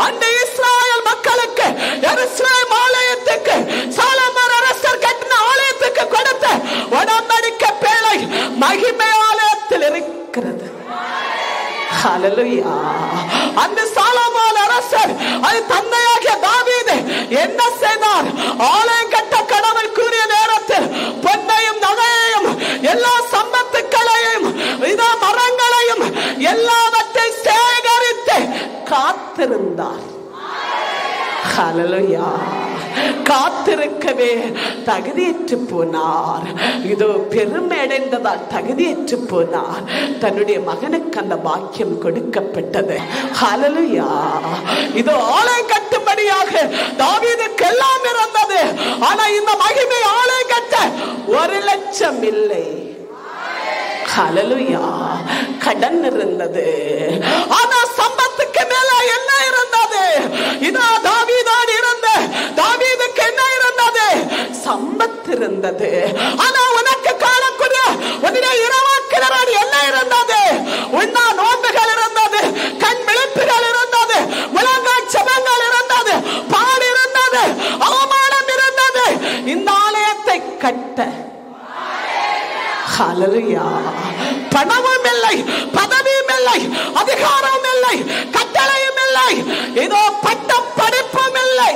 அந்த இஸ்ராயேல் மக்களுக்கு எருசலேம் ஆலயத்துக்கு சாலமோன் அரசர் கட்டின ஆலயத்துக்கு கொடுத்த உடன்படிக்கை பேழை மகிமை ஆலயத்தில் இருக்கிறது. ஹல்லேலூயா. அந்த சாலமோன் அரசர் அது தந்தையாகிய தாவீது என்ன செய்தார்? ஆலயம் கட்ட கடவுள் கூறிய நேரத்தில் பொன்னையும் நகையையும் எல்லா சம்பத்துக்களையும் இதா மரங்களையும் எல்லாவற்றை சேகரித்து காத்திருந்தார். ஹல்லேலூயா. காத்திருக்கவே தகுதியற்று போனார். இதோ பெருமை அடைந்ததால் தகுதியற்று போனார். தன்னுடைய மகனுக்கு அந்த பாக்கியம் கொடுக்கப்பட்டது. ஹல்லேலூயா. இதோ ஆலயம் கட்டும்படியாக தாவீதுக்கு எல்லாம் இருந்தது. ஆனா இந்த மகிமை ஆலயம் கட்ட 1,00,000 இல்லை. ஹல்லேலூயா. கடன் இருந்தது. ஆனா சம்பத்துக்கு மேல என்ன இருந்தது? இதோ தாவீதோடு இருந்த தாவீதுக்கு என்ன இருந்தது? சம்பத்து இருந்தது. ஆனா உனக்கு காணக்கூடிய உன்னுடைய இறைவாக்கினரோடு என்ன இருந்தது? உண்ணா நோன்புகள் இருந்தது, கண் விழிப்புகள் இருந்தது, முழங்கால் ஜெபங்கள் இருந்தது, பாடு இருந்தது, அவமானம் இருந்தது. இந்த ஆலயத்தை கட்ட ஹல்லேலூயா. பணமும் இல்லை, பதவியும் இல்லை, அதிகாரமும் இல்லை, கட்டளையும் இல்லை, இதோ பட்ட படிப்பும் இல்லை,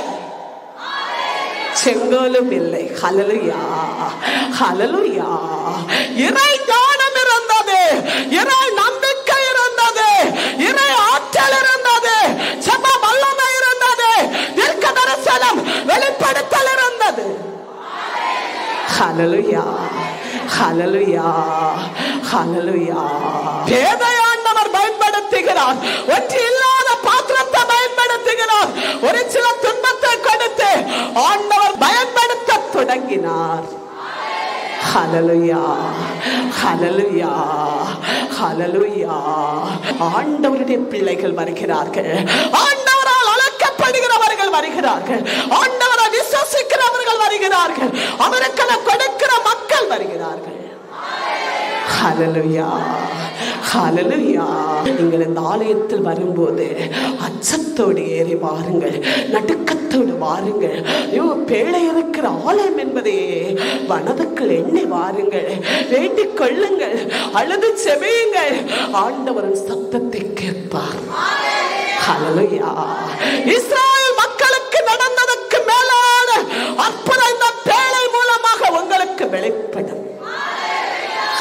செங்கோலும் இல்லை. ஹல்லேலூயா, ஹல்லேலூயா. இறை ஞானம் இருந்தது, இறை நம்பிக்கை இருந்தது, இறை ஆற்றல் இருந்தது, ஜெப வல்லமை இருந்தது, தீர்க்க தரிசனம் வெளிப்படுத்தல் இருந்தது. ஹல்லேலூயா, ஹல்லேலூயா, ஹல்லேலூயா. பேதை ஆண்டவர் பயன்படுத்துகிறார். ஒன்று இல்லாத பாத்திரத்தை பயன்படுத்துகிறார். ஒரு சில துன்பத்தை கொடுத்து ஆண்டவர் பயன்படுத்த தொடங்கினார். ஹல்லேலூயா, ஹல்லேலூயா, ஹல்லேலூயா. ஆண்டவருடைய பிள்ளைகள் வருகிறார்கள். ஆண்டவரால் அழைக்கப்படுகிறவர்கள் வருகிறார்கள். ஆண்டவரை விசுவாசிக்கிறவர்கள் வருகிறார்கள். அவருக்கு கொடுக்கிற மக்கள் வருகிறார்கள். ஹல்லேலூயா, ஹல்லேலூயா. நீங்கள் இந்த ஆலயத்தில் வரும்போது அச்சத்தோடு ஏறி வாருங்கள், நடுக்கத்தோடு வாருங்கள். பேழை இருக்கிற ஆலயம் என்பதே மனதுக்குள் எண்ணி வாருங்கள், வேண்டிக் கொள்ளுங்கள், அழுது செபியுங்கள். ஆண்டவரின் சத்தத்தை கேட்பார். ஹல்லேலூயா. இஸ்ராயேல் மக்களுக்கு நடந்ததற்கு மேலான அற்புதம் இந்த பேழை மூலமாக உங்களுக்கு வெளிப்படும்.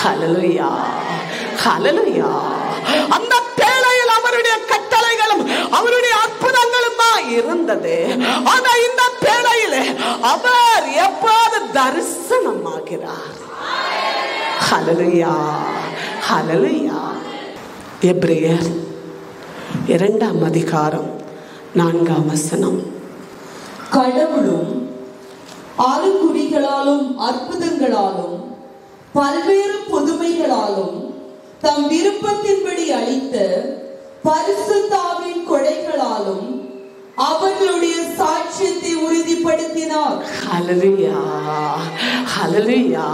ஹல்லேலூயா, ஹல்லேலூயா. அந்த பேழையில் இருந்தது. ஆனா இந்த வேளையிலே அவர் எப்போது தரிசனமாகிறார். ஹல்லேலூயா, ஹல்லேலூயா. எபிரேயர் 2ஆம் அதிகாரம் 4ஆம் வசனம். கடவுளும் ஆளுக்குறிகளாலும் அற்புதங்களாலும் பல்வேறு புதுமைகளாலும் தம் விருப்பத்தின்படி அளித்த பரிசுத்த ஆவியின் கொடைகளாலும் அவர்களுடைய சாட்சியத்தை உறுதிப்படுத்தினார். ஹல்லேலூயா, ஹல்லேலூயா,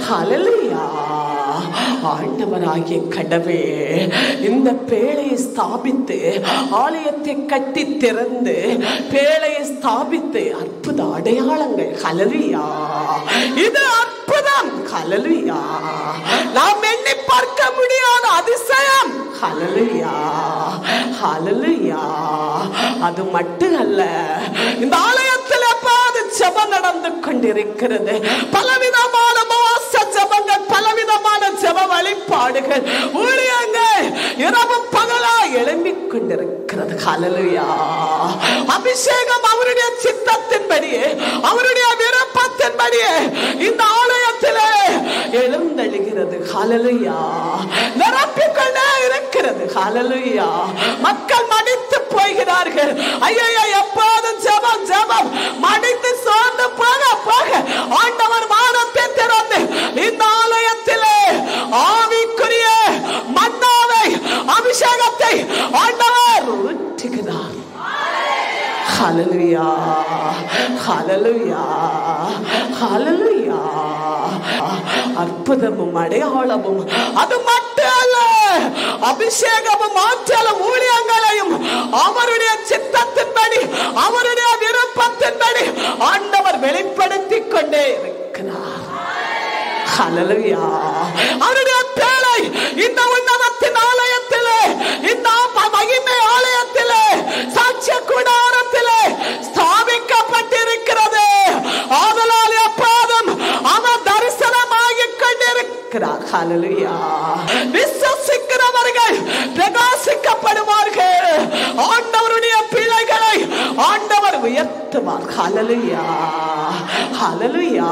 ஹல்லேலூயா. ஆண்டவராகிய கடவுளே இந்த பேழையை ஸ்தாபித்து ஆலயத்தை கட்டி திறந்து பேழையை ஸ்தாபித்து அற்புத அடையாளங்கள். ஹல்லேலூயா, இது அற்புதம். ஹல்லேலூயா, நாம் எண்ணி பார்க்க முடியாத அதிசயம். ஹல்லேலூயா, ஹல்லேலூயா. அது மட்டும் அல்ல, இந்த ஆலயத்தில் எப்பாவது ஜெபம் நடந்து கொண்டிருக்கிறது. பலவிதமான உபவாச ஜெபங்கள், பலவிதமான ஜெப வழிபாடுகள், ஊழியங்கள் இரவும் பகலா எழும்பிக் கொண்டிருக்கிறது. ஹல்லேலூயா. அபிஷேகம் அவருடைய சித்தத்தின்படியே, அவருடைய விருப்பத்தின்படியே இந்த ஆலயத்திலே எழுந்தழுகிறது. ஹல்லேலூயா. நிரப்பிக்கொண்டே இருக்கிறது. ஹல்லேலூயா. மக்கள் மடித்து போகிறார்கள். ஐயா, எப்போதும் ஜெபம் ஜெபம் மடித்து சோர்ந்து போக போக ஆண்டவர் வானத்தை திறந்து இந்த ஆலயத்திலே ஆவிக்குரிய மன்னாவை, அபிஷேகத்தை ஆண்டவர் ஊற்றுகிறார். ஹல்லேலூயா, ஹல்லேலூயா, ஹல்லேலூயா. அற்புதமும் அடையாளமும் அது மட்டும் அல்ல, அபிஷேகமும் ஆற்றலும் ஊழியங்களையும் அவருடைய சித்தத்தின்படி, அவருடைய விருப்பத்தின்படி ஆண்டவர் வெளிப்படுத்திக் கொண்டே இருக்கிறார். ஹல்லேலூயா. அவருடைய பேழை இந்த உன்னதத்தின் ஆலயத்திலே, இந்த மகிமை ஆலயத்திலே, சாட்சிய கூடாரத்திலே ஸ்தாபிக்கப்பட்டிருக்கிறது. ஆதலால் எப்போதும் அவர் தரிசனமாகிக் கொண்டிருக்கிறார். ஹல்லேலூயா. விசுவாசிக்கிறவர்கள் பிரகாசிக்கப்படுவார்கள். ஆண்டவருடைய பிள்ளைகளை ஆண்டவர் உயர்த்துவார். ஹல்லேலூயா, ஹல்லேலூயா.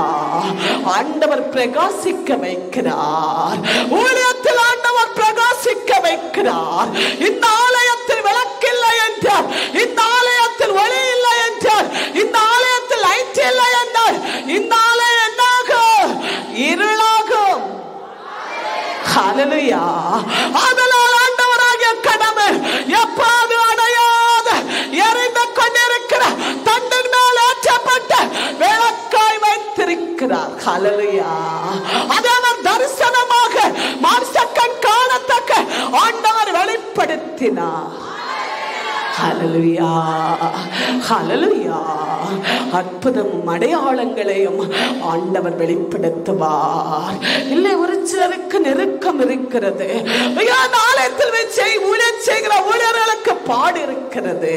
ஆண்டவர் பிரகாசிக்க வைக்கிறார். ஊழியத்தில் ஆண்டவர் பிரகாசிக்க வைக்கிறார். இந்த ஆலயத்தில் விளக்கில்லை என்றார், இந்த ஆலயத்தில் ஒளி இல்லை என்றார், இந்த ஆலயத்தில் லைட் இல்லை என்றார், இந்த ஆலயம் என்னாகும்? இருளாகும். ஹல்லேலூயா. அதனால் ஆண்டவராகிய கடவுள் எப்போது அடையாத எரிந்து கொண்டிருக்கிற தண்டின் மேல் ஏற்றப்பட்ட விளக்காய் வைத்திருக்கிறார். ஹல்லேலூயா. அதை அவர் தரிசனமாக மாம்சக்கண் காணத்தக்க ஆண்டவர் வெளிப்படுத்தினார். ஹல்லேலூயா, ஹல்லேலூயா. அற்புதமும் அடையாளங்களையும் ஆண்டவர் வெளிப்படுத்துவார். இல்லை, ஒரு சிலருக்கு நெருக்கம் இருக்கிறது. ஆலயத்தில் வச்சு ஊழியர் செய்கிற ஊழியர்களுக்கு பாடு இருக்கிறது,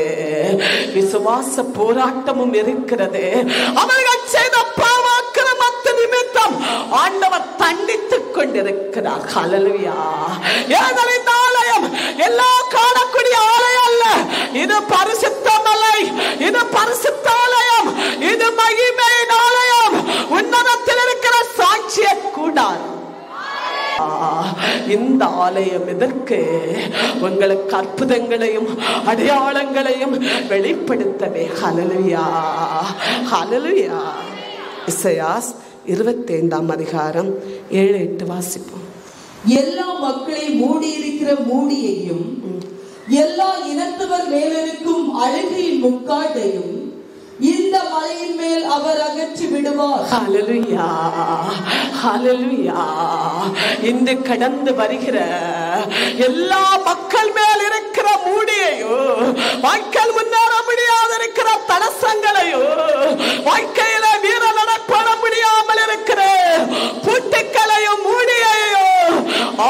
விசுவாச போராட்டமும் இருக்கிறது. அவர்கள் செய்த பாவக்கிரமத்து நிமித்தம் ஆண்டவர் தண்டித்துக் கொண்டிருக்கிறார். ஹல்லேலூயா. ஏனெனில் இந்த ஆலயம் எல்லா காணக்கூடிய ஆலயம் அல்ல. இது பரிசுத்த மலை, இது பரிசுத்த ஆலயம், இது மகிமையின் ஆலயம், உன்னதத்தில் இருக்கிற சாட்சிய கூடாரம். இந்த ஆலயம் எதற்கு? உங்களுக்கு அற்புதங்களையும் அடையாளங்களையும் வெளிப்படுத்தவே. ஹல்லேலூயா, ஹல்லேலூயா. இசையாஸ் 25ஆம் அதிகாரம் 7-8 வாசிப்போம். எல்லா மக்களை மூடி இருக்கிற மூடியையும் எல்லா இனத்தவர் மேலிருக்கும் அழுகையின் முக்காட்டையும் இந்த மலையின் மேல் அவர் அகற்றி விடுவார். ஹல்லேலூயா, ஹல்லேலூயா. இந்த கடந்து வருகிற எல்லா மக்கள் மேல் இருக்கிற மூடியையோ, மக்கள் முன்னேற முடியாத இருக்கிற தடசங்களையோ, வாழ்க்கையில வீர நடப்பட முடியாமல் இருக்கிற பூட்டுக்களையும் மூடியையோ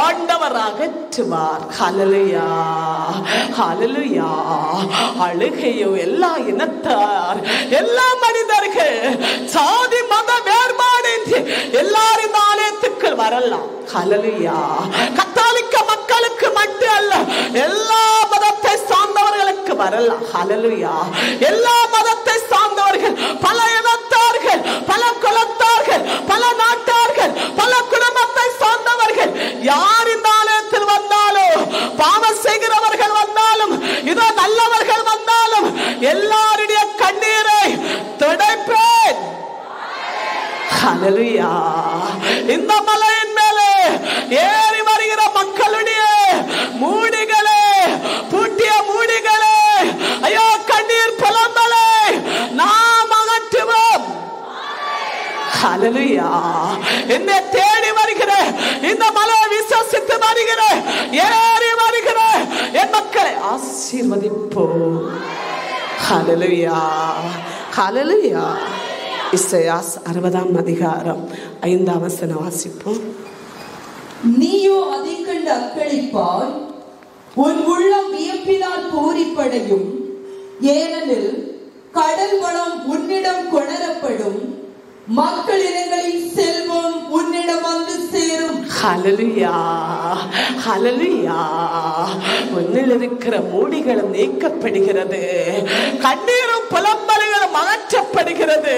ஆண்டவர் அகற்றுவார். ஹல்லேலூயா, ஹல்லேலூயா. அழுகையோ எல்லா இனத்தார், எல்லா மனிதர்கள், சாதி மத வேறுபாடு எல்லாரும் இந்த ஆலயத்துக்கு வரலாம். ஹல்லேலூயா. கத்தாலிக்க மக்களுக்கு மட்டும் அல்ல, எல்லா மதத்தை சார்ந்தவர்களுக்கு வரலாம். ஹல்லேலூயா. எல்லா மதத்தை சார்ந்தவர்கள், பல இனத்தார்கள், பல குலத்தார்கள், பல நாட்டார்கள், பல குடும்பத்தை சார்ந்தவர்கள் யார் இந்த ஆலயத்தில் வந்தாலும், பாவம் செய்கிறவர்கள் வந்தாலும், இதோ நல்லவர்கள் வந்தாலும் எல்லாருடைய கண்ணீரை துடைப்பேன். ஹல்லேலூயா. இந்த மலையின் மேலே ஏறி வருகிற மக்களுடைய மூடிகளே, பூட்டிய மூடிகளே, ஐயோ கண்ணீர் புலம்பலை நாம் அகற்றுவோம். ஹல்லேலூயா. என்னை தேடி வருகிற இந்த மலை விசுவாசித்து வருகிற ஏறி வருகிற என் மக்களை ஆசீர்வதிப்போம். ஹல்லேலூயா. ஹல்லேலூயா. இசையா 60 அதிகாரம் 5 வசனம் வாசிப்போம். நீயோ அதை கண்டு அக்களிப்பாய், உன் உள்ளம் வியப்பினால் பூரிப்படையும். ஏனெனில் கடல் வளம் உன்னிடம் கொணரப்படும், மக்கள் இனங்களின் செல்வம் உன்னிடம் வந்து சேரும். ஹல்லேலூயா. ஹல்லேலூயா. உன்னில் இருக்கிற மூடிகளும் நீக்கப்படுகிறது, கண்ணீரும் புலம்பல்களும் அகற்றப்படுகிறது.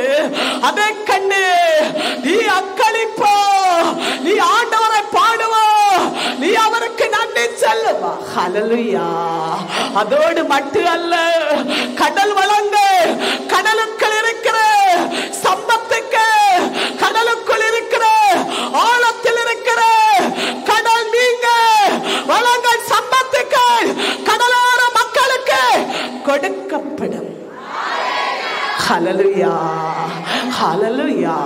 அதை கண்டு நீ அக்களிப்போ, நீ ஆண்டவரை பாடுவோ, நீ அவருக்கு நன்றி சொல்லுவா. ஹல்லேலூயா. அதோடு மட்டும் அல்ல, கடல் வளங்கள், கடலுக்குள் இருக்கிற சம்பத்துக்கு, கடலுக்குள் இருக்கிற ஆழத்தில் இருக்கிற கடல் நீங்க வளங்கள் சம்பத்துக்கு கடலோர மக்களுக்கு கொடுக்கப்படும். ஹல்லேலூயா. ஹல்லேலூயா.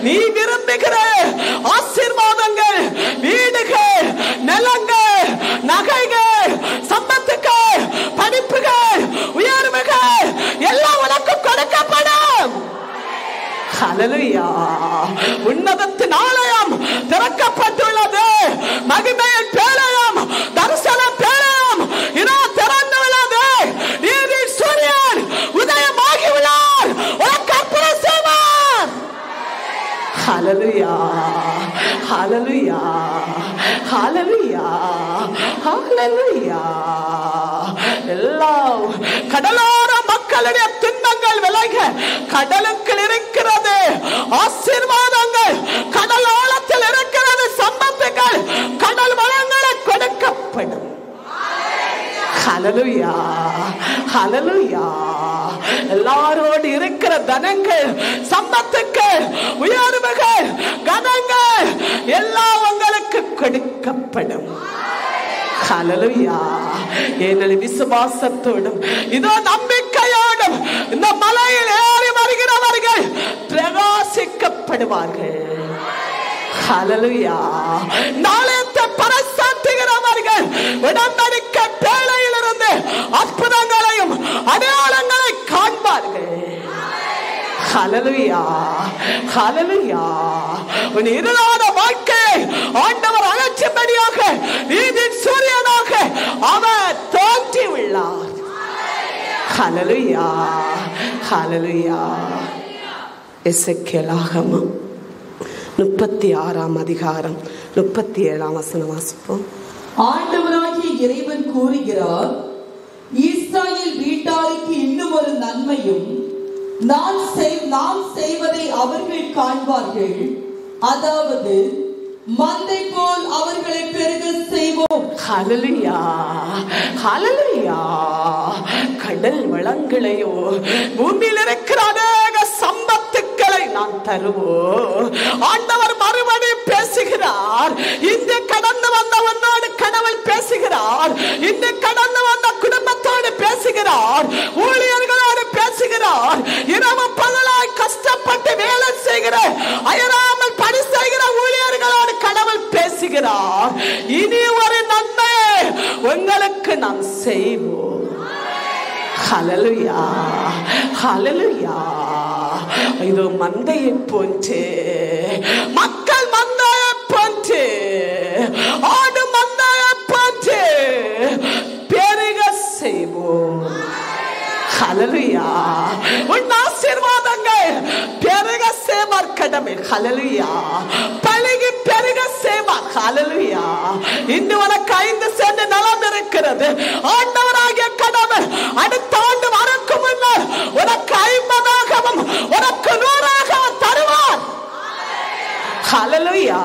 நீ விரும்புகிற ஆசீர்வாதங்கள், வீடுகள், நிலங்கள், நகைகள், சம்பத்துகள், படிப்புகள், உயர்வுகள் எல்லாம் உனக்கு கொடுக்கப்படும். ஹல்லேலூயா. உன்னதத்தின் ஆலயம் திறக்கப்பட்டுள்ளது, மகிமையின் பேழையும் தரிசன பேழையும் இதோ திறந்துள்ளது. நீதி சூரியன் உதயமாகி உள்ளார், உனக்கு அற்புதம் செய்வார். ஹல்லேலூயா. ஹல்லேலூயா. ஹல்லேலூயா. ஹல்லேலூயா. எல்லாம் கடலோர மக்களுடைய துன்பங்கள் விலக கடலுக்கு இருக்கிறது ஆசீர்வாதங்கள், கடல் ஆழத்தில் இருக்கிறது சம்பத்துகள், கடல் வளங்களை கொடுக்கப்படும். ஹல்லேலூயா. ஹல்லேலூயா. எல்லாரோடு இருக்கிற தனங்கள், சம்பத்துக்கள், உயர்வுகள், கனங்கள் எல்லாம் உங்களுக்கு கொடுக்கப்படும். ஹல்லேலூயா. ஏனெனில் விசுவாசத்தோடும் இதோ நம்பிக்கையோடும் இந்த மலையில் ஏறி வருகிறவர்கள் பிரகாசிக்கப்படுவார்கள். ஹல்லேலூயா. நாளையத்தை பறைசாற்றுகிறவர்கள் உடன்படிக்கை பேழையிலிருந்து அற்புதங்களையும் அடையாளங்களை காண்பார்கள். ஹல்லேலூயா. ஹல்லேலூயா. உன் இருளான வாழ்க்கையை ஆண்டவர் அகற்றும்படியாக நீதியின் சூரியனாக அவர் தோன்றி உள்ளார். ஹல்லேலூயா. ஹல்லேலூயா. எசேக்கியேல் ஆகமம் 36 அதிகாரம் 37 வசனம் வாசிப்போம். ஆண்டவராகிய இறைவன் கூறுகிறார், இஸ்ராயேல் வீட்டாருக்கு இன்னும் ஒரு நன்மையும் நாம் செய்வதை அவர்கள் காண்பார்கள், அதாவது மந்தை போல் அவர்களை பெருக செய்வோம். ஹல்லேலூயா. ஹல்லேலூயா. கடல் வளங்களையோ பூமியில் இருக்கிற அநேக சம்பத்துக்களை நான் தருவோம். ஆண்டவர் மறுபடியும் பேசுகிறார். இன்று கடந்து வந்த உன்னோடு கடவுள் பேசுகிறார். இன்று கடந்து வந்த குடும்பத்தோடு பேசுகிறார். ஊழியர்களோடு பேசுகிறார். இரவு பகலாய் கஷ்டப்பட்டு வேலை செய்கிற, அயராமல் பணி செய்கிற ஊழியர்களோடு கடவுள் பேசுகிறார். இனி ஒரு நன்மை உங்களுக்கு நாம் செய்வோம். ஹல்லேலூயா. ஹல்லேலூயா. இதோ மந்தையை போன்று, மக்கள் மந்தையை போன்று, ஆடு மந்தையை போன்று பெருக செய்வோம். ஹல்லேலூயா. உன் ஆசீர்வாதங்கள் பெருக செய்வார் கடவுள். கடமை. ஹல்லேலூயா. பலுகி பெருக செய்வார். ஹல்லேலூயா. இன்று உனக்கு 5 சென்ட் நிலம் இருக்கிறது. ஆண்டவராகிய கடவுள் அடுத்த ஆண்டு வரக்கு முன்னர் உனக்கு 50ஆகவும் உனக்கு 100ஆகவும் தருவார். ஹல்லேலூயா.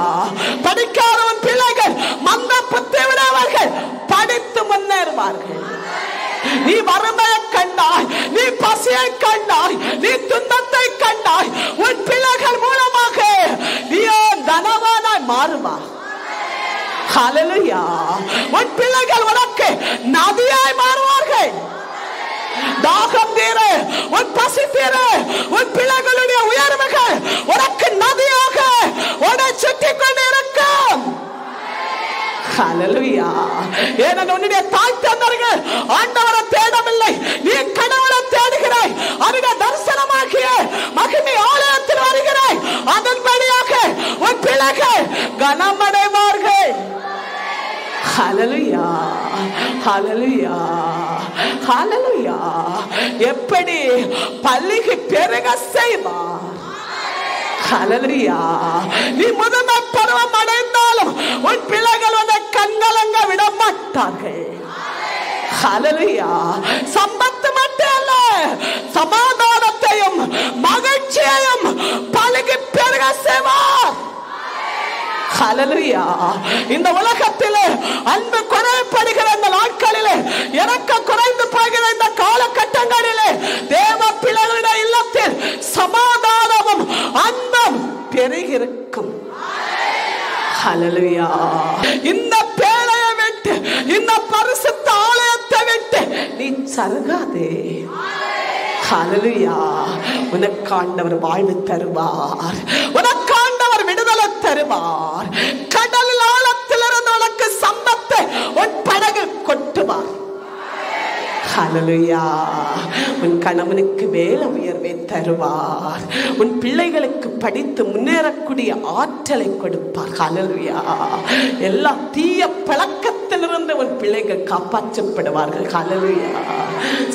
படிக்காதவன் பிள்ளைகள் மந்த புத்தி விடவர்கள் படித்து முன்னேறுவார்கள். நீ வறுமையை கண்டாய், நீ பசியை கண்டாய், நீ துன்பத்தை கண்டாய், உன் பிள்ளைகள் மூலமாக நீயோ தனவானாய் மாறுவாய். ஹல்லேலூயா. உன் பிள்ளைகள் உனக்கு நதியாய் மாறுவார்கள். தாகம் தீர, உன் பசி தீர, உன் பிள்ளைகளுடைய உயர்வுகள் உனக்கு நதியாக உன்னை சுற்றி கொண்டு இருக்கும். ஹல்லேலூயா. ஏனென்றால் உன்னுடைய தாய் தந்தையர்கள் ஆண்டவரை தேடவில்லை, நீ கடவுளை தேடுகிறாய். அவருடைய தரிசனமாகிய மகிமை ஆலயத்தில் வருகிறாய். அதன் வழியாக உன் பிள்ளைகள் கனமடைவார்கள். ஹல்லேலூயா. ஹல்லேலூயா. ஹல்லேலூயா. எப்படி பல்லுகி பெருக செய்வார். ஹல்லேலூயா. நீ முதுமை பருவம் அடைந்தாலும் உன் பிள்ளைகள் உன்னை கண்கலங்க விட மாட்டார்கள். ஹல்லேலூயா. சம்பத்து மட்டும் அல்ல, சமாதானத்தையும் மகிழ்ச்சியையும் பல்லுகி பெருக செய்வார். ஹல்லேலூயா. இந்த உலகத்திலே அன்பு குறைபடுகிற இந்த நாட்களிலே, இறக்க குறைந்து போகிற இந்த காலகட்டங்களிலே தேவ பிள்ளைகளுடைய இல்லத்தில் சமாதானமும் அன்பும் பெருகிருக்கும். ஹல்லேலூயா. இந்த பேழையை விட்டு, இந்த பரிசுத்த ஆலயத்தை விட்டு நீ சருகாதே. ஹல்லேலூயா. உனக்கு ஆண்டவர் வாழ்வு தருவார். உனக்கு ஆண்டவர் விடுதலை தருவார். கடல் ஆழத்திலிருந்து உனக்கு சம்பத்தை உன் படகு கொட்டுவார். ஹல்லேலூயா. உன் கணவனுக்கு வேலை உயர்வை தருவார். உன் பிள்ளைகளுக்கு படித்து முன்னேறக்கூடிய ஆற்றலை கொடுப்பார். ஹல்லேலூயா. எல்லா தீய பழக்கத்திலிருந்து உன் பிள்ளைகள் காப்பாற்றப்படுவார்கள். ஹல்லேலூயா.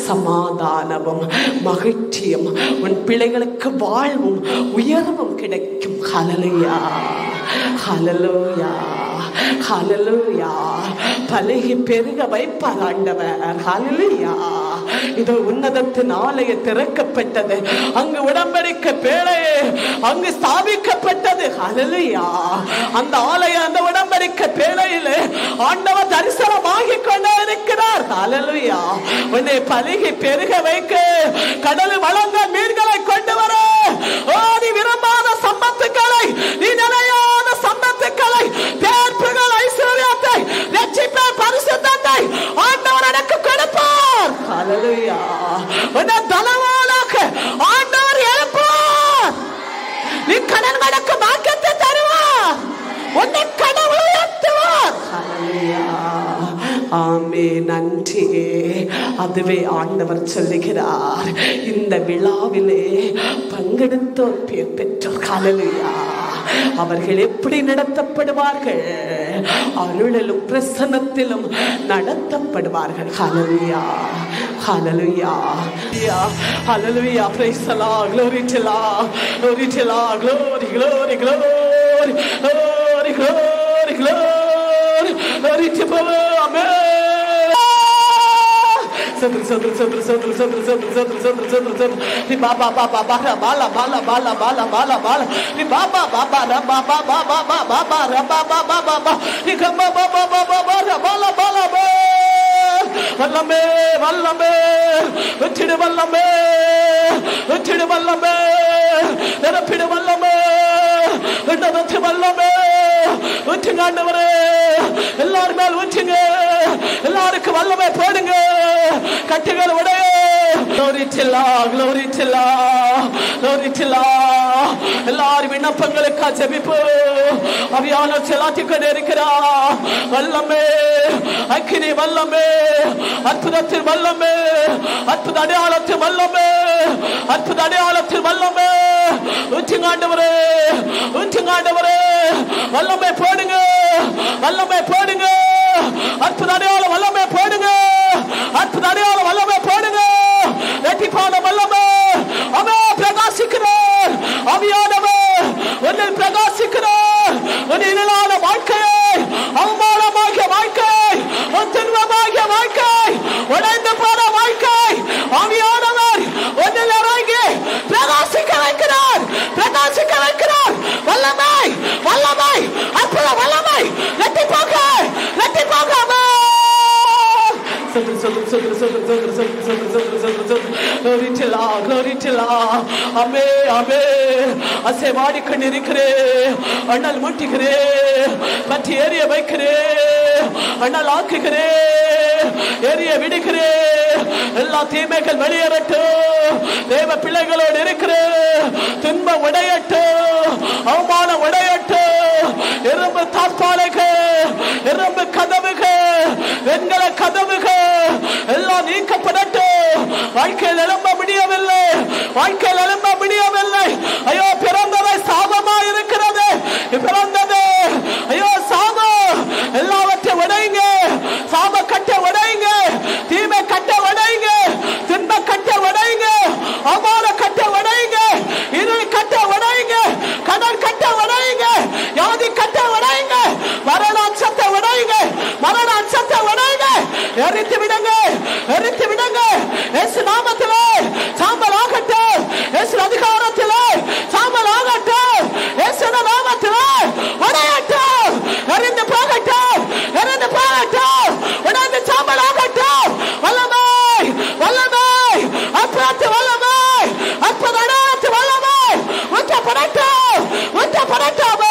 சமாதானமும் மகிழ்ச்சியும் உன் பிள்ளைகளுக்கு வாழ்வும் உயர்வும் கிடைக்கும். ஹல்லேலூயா. ஹல்லேலூயா. ஹல்லேலூயா. பலுகி பெருக வைப்பார் ஆண்டவர். ஹல்லேலூயா. இது உன்னதத்தின் ஆலயம் திறக்கப்பட்டது. அங்கு உடன்படிக்கை பேழை அங்கு ஸ்தாபிக்கப்பட்டது. ஹல்லேலூயா. அந்த ஆலயம், அந்த உடன்படிக்கை பேழையிலே ஆண்டவர் தரிசனமாகி கொண்டே இருக்கிறார். ஹல்லேலூயா. உன்னை பலுகி பெருக வைக்க, கடல் வளங்க மீன்களை கொண்டு வர, நீ விரும்பாத சம்பத்துக்களை, நீ நிலையாத சம்பத்துக்களை, பேர்ப்புகள், ஐஸ்வர்யத்தை, ரட்சிப்பை, பரிசுத்தத்தை ஆண்டவர் எனக்கு கொடுப்பார். ஹல்லேலூயா. உன்னை தனவானாக ஆண்டவர் எழுப்பார். நீ கடன் கணக்கு மாற்றத்தை தருவார். உன்னை கடவுள் உயர்த்துவார். ஹல்லேலூயா. ஆமே. நன்றி. அதுவே ஆண்டவர் சொல்லுகிறார். இந்த விழாவிலே பங்கெடுத்தோர் பேர் பெற்றோர். ஹல்லேலூயா. அவர்கள் எப்படி நடத்தப்படுவார்கள்? அருளிலும் பிரசன்னத்திலும் நடத்தப்படுவார்கள். ஹல்லேலூயா. ஹல்லேலூயா. ஹல்லேலூயா. praise the Lord. glory to Lord. glory to Lord. glory glory glory glory glory glory glory to God. Amen. Sadr sadr sadr sadr sadr sadr sadr sadr sadr sadr ni baba baba bala bala bala bala bala bala bala ni baba baba ra baba baba baba ra baba baba ni kamba baba baba ra bala bala vallame vallame uttidu vallame uttidu vallame nerapidu vallame undavathu vallame uttinga ஆண்டவரே எல்லாரும் மேல் ஊற்றுங்க. எல்லாருக்கும் வல்லமை போடுங்க. கட்டுகள் உடைய. glory to Lord. glory to Lord. glory to Lord. எல்லாரும் விண்ணப்பங்களுக்காக ஜெபிப்போ. அவியானவர் செலாத்திக் கொண்டே இருக்கிறார். வல்லமை, அக்கினி வல்லமை, அற்புதத்தின் வல்லமை, அற்புத அடையாளத்தின் வல்லமை, அற்புத அடையாளத்தின் வல்லமை ஊற்றுங்க ஆண்டவரே. ஊற்றுங்க ஆண்டவரே. வல்லமை போடுங்க. வல்லமை போடுங்க. அற்புத அடையாளம் வல்லமை போடுங்க. அற்புத அடையாளம் வல்லமை போடுங்க. இரட்டிப்பான வல்லமை அவன் பிரகாசிக்கிறார். ஆவியானவர் glory to Lord, glory to Lord. அமே அமே அசைவாடி கொண்டிருக்கிறே, அண்ணல் முட்டிக்கிறே, பற்றி எரிய வைக்கிறே, அண்ணல் ஆக்குகிறே, எரிய விடுகிறே, எல்லா தீமைகள் வெளியேறட்டும். தேவ பிள்ளைகளோடு இருக்கிற துன்பம் உடையட்டும், அவமானம் உடையட்டும். எறும்பு தாப்பாளைகள், எறும்பு கதவுகள், வெண்கல கதவுகள் எல்லாம் நீக்கப்படட்டும். வாழ்க்கையில் எழும்ப முடியவில்லை, வாழ்க்கையில் எழும்ப முடியவில்லை. ஐயோ பிறந்ததை சாபமா இருக்கிறது, பிறந்தது ஐயோ சாபம். எல்லாவற்றையும் உடைங்க, சாப கட்ட உடைங்க, தீமை கட்ட உடைங்க, துன்ப கட்ட உடைங்க, அவமான கட்ட உடைங்க, இருள் கட்ட உடைங்க, கடல் கட்ட உடைங்க, யாதி கட்ட உடைங்க, மரண அச்சத்தை உடைங்க, மரண அச்சத்தை உடைங்க. எரித்து விடுங்க, எரித்து விடுங்க. இயேசு நாமத்திலே சாம்பல் ஆகட்டும், இயேசு அதிகாரத்திலே சாம்பல் ஆகட்டும், இயேசு நாமத்திலே உடையட்டும், எரிந்து போகட்டும், எரிந்து போகட்டும், உடைந்து சாம்பல் ஆகட்டும். வல்லமை வல்லமை அற்புதத்து வல்லமை, அற்புதத்து வல்லமை ஊற்றப்படட்டும், ஊற்றப்படட்டும்.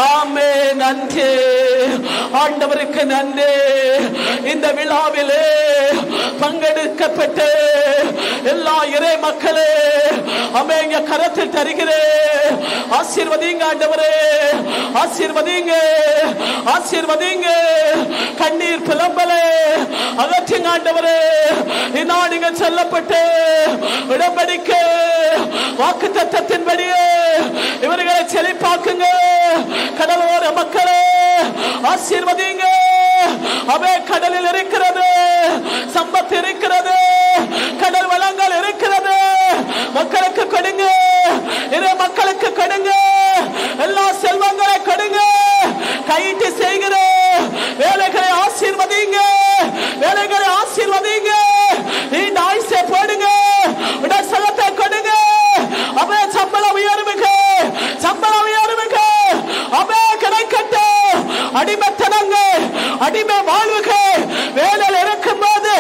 ஆமே, நன்றி ஆண்டவருக்கு நன்றி. இந்த விழாவிலே பங்கெடுக்கப்பட்டு எல்லா இறை மக்களே அமேங்க கரத்தில் தருகிறேன். ஆசீர்வதிங்க ஆண்டவரே, ஆசீர்வதிங்க, ஆசீர்வதிங்க. கண்ணீர் புலம்பலே அகற்றுங்க ஆண்டவரே. இந்நாள் நீங்கள் சொல்லப்பட்டு உடன்படிக்கை வாக்கு தத்தத்தின்படியே இவர்களை செழிப்பாக்குங்க. கடலோர மக்களே ஆசீர்வதிங்க. அவே கடலில் இருக்கிறது சம்பத்து இருக்கிறது, கடல் வளங்கள் இருக்கிறது. மக்களுக்கு கொடுங்க, இரு மக்களுக்கு கொடுங்க, எல்லா செல்வங்களை கொடுங்க. கையிட்டு செய்கிற வேலைகளை ஆசீர்வதிங்க, வேலைகளை ஆசீர்வதிங்க. நீண்ட ஆயுசை போடுங்க, உடல் சலத்தை கொடுங்க. அவே சம்பளம் உயர்வுங்க, சம்பளம் உயர்வுங்க. அவே கிடைக்கட்டும். அடிமைத்தனங்க, அடிமை வாழ்வுகள் வேலையில் இருக்கும் போது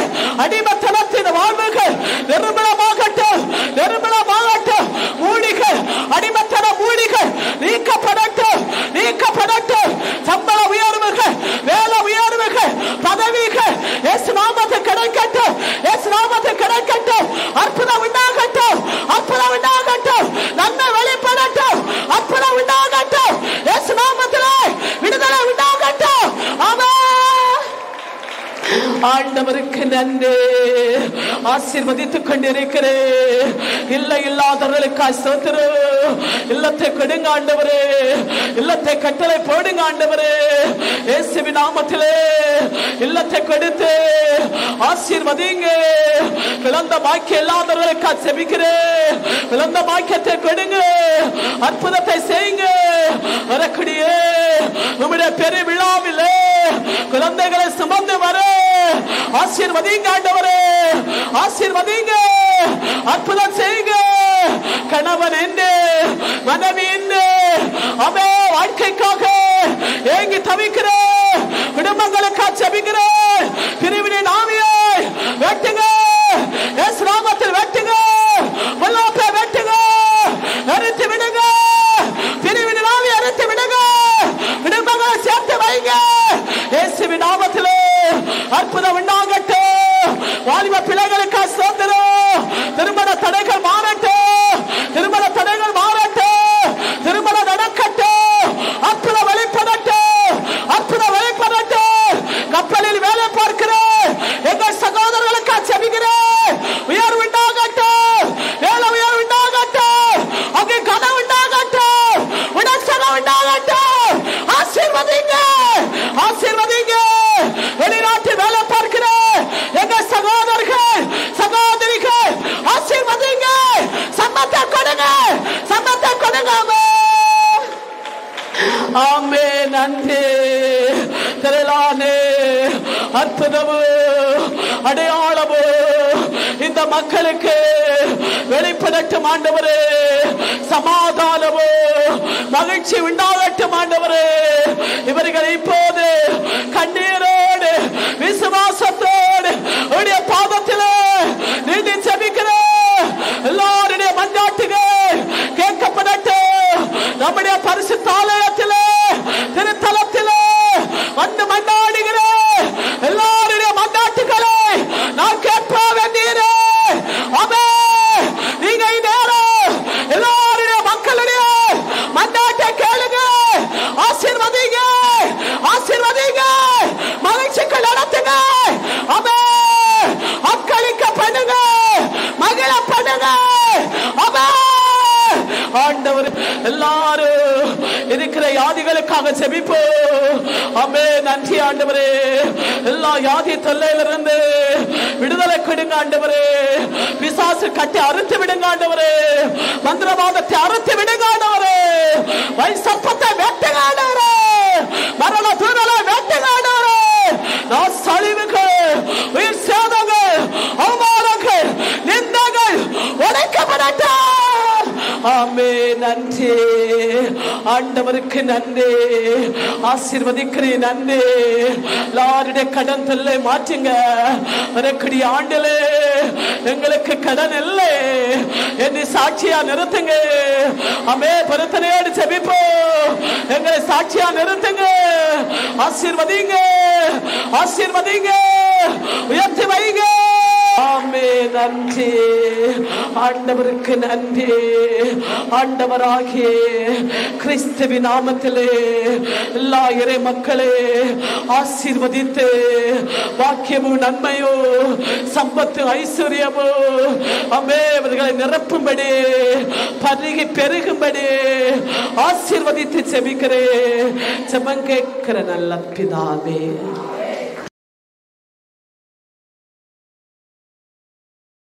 அடிமைத்தனத்தின் வாழ்வுகள் நிர்மலமாகட்டும், நிர்மலமாகட்டும். மூடிகள், அடிமைத்தன மூடிகள் நீக்கப்படட்டும், நீக்கப்படட்டும். சம்பள உயர்வுகள், வேலை உயர்வுகள், பதவிகள் இயேசு நாமத்தில் கிடைக்கட்டும், இயேசு நாமத்தில் கிடைக்கட்டும். அற்புதம் உண்டாகட்டும், அற்புதம் உண்டாகட்டும். நன்மை வெளிப்படட்டும், அற்புதம் உண்டாகட்டும். இயேசு நாமத்திலே விடுதலை உண்டாகட்டும். ஆமென். ஆண்டவருக்கு நன்றி. ஆசீர்வதித்துக் கொண்டிருக்கிறேன். இல்லை இல்லாதவர்களுக்கு ஸ்தோத்திரம். இல்லத்தை கொடுங்க ஆண்டவரே, இல்லத்தை கட்டளை போடுங்க ஆண்டவரே. இயேசுவின் நாமத்திலே இல்லத்தை கொடுத்து ஆசீர்வதிங்க. விளந்த பாக்கியம் இல்லாதவர்களுக்கு செபிக்கிறேன். விளந்த பாக்கியத்தை கொடுங்க, அற்புதத்தை செய்யுங்க. வரக்கூடிய நம்முடைய பெரிய விழாவிலே குழந்தைகளை சுமந்து வர ஆசீர்வதிங்க ஆண்டவரே, ஆசீர்வதிங்க. அற்புதம் செய்யுங்க. கணவன் என்று, மனைவி என்று அவே வாழ்க்கைக்காக ஏங்கி தவிக்கிற குடும்பங்களுக்காக செபிக்கிறேன். பிரிவினின் ஆவியை வெட்டுங்க, இயேசு நாமத்தில் வெட்டுங்க, பொல்லாப்பை வெட்டுங்க, எரித்து விடுங்க. பிரிவினின் ஆவியை எரித்து விடுங்க, குடும்பங்களை சேர்த்து வைங்க. இயேசுவின் நாமத்திலே அற்புதம் உண்டாகட்டும். வாலிப பிள்ளைகளுக்கு ஸ்தோத்திரம். திருமண தடைகள் மாறட்டும், திருமண தடைகள் மாறட்டும், திருமணம் நடக்கட்டும். அற்புதம் வெளிப்படட்டும், அற்புதம் வெளிப்படட்டும். கப்பலில் வேலை பார்க்கிறேன் எங்கள் சகோதரர்களுக்கு செபிக்கிறேன். உயர்வு உண்டாகட்டும், வேலை உயர்வு உண்டாகட்டும், அங்கே கனவு உண்டாகட்டும், உடற்சனம் உண்டாகட்டும். ஆசீர்வதிங்க, ஆசீர்வதிங்க. வெளிநாட்டில் வேலை பார்க்கிற எங்கள் சகோதரர்கள் சகோதரிகள் ஆசீர்வதிங்க. சம்பத்தை கொடுங்க, சம்பத்தை கொடுங்க. ஆமே, நன்றி. திரளானே அற்புதமோ அடையாளமோ இந்த மக்களுக்கு வெளிப்படட்டும் ஆண்டவரே. சமாதானமோ மகிழ்ச்சி உண்டாகட்டும் ஆண்டவரே. இவர்கள் இப்போது கண்ணீரோடு விசுவாசத்தோடு உடைய பாதத்திலே பண்ணுங்க, மகிழ பண்ணுங்க. ஆண்டவர் எல்லாரும் இருக்கிற வியாதிகளுக்காக ஜெபிப்போம். ஆமே, நன்றி ஆண்டவரே. எல்லா வியாதி தொல்லையிலிருந்து விடுதலை கொடுங்க ஆண்டவரே. பிசாசு கட்டி அறுத்து விடுங்க ஆண்டவரே. மந்திரவாதத்தை அறுத்து விடுங்க ஆண்டவரே. வைசப்பத்தை வெட்டுங்க ஆண்டவரே. மரண தூதலை வெட்டுங்க ஆண்டவரே. நான் சலிவுக்கு உயிர் சேதங்கள் அவமானங்கள் நிந்தங்கள் உடைக்கப்படட்டும். ஆமே, நன்றி ஆண்டவருக்கு நன்றி. ஆசீர்வதிக்கிறேன் நன்றி. எல்லாருடைய கடன் தொல்லை மாற்றுங்க. வரக்கூடிய ஆண்டிலே எங்களுக்கு கடன் இல்லை என்று சாட்சியா நிறுத்துங்க. ஆமே, பொருத்தனையோடு ஜெபிப்போம். எங்களை சாட்சியா நிறுத்துங்க. ஆசீர்வதிங்க, ஆசீர்வதிங்க, உயர்த்தி வைங்க. ஆமே, நன்றி ஆண்டவருக்கு நன்றி. ஆண்டவராகிய கிறிஸ்துவின் நாமத்திலே எல்லா இறை மக்களே ஆசீர்வதித்து வாக்கியமோ நன்மையோ சம்பத்து ஐஸ்வர்யமோ ஆமே அவர்களை நிரப்பும்படி பருகி பெருகும்படி ஆசீர்வதித்து ஜெபிக்கிறேன். ஜெபம் கேட்கிற நல்ல பிதாவே.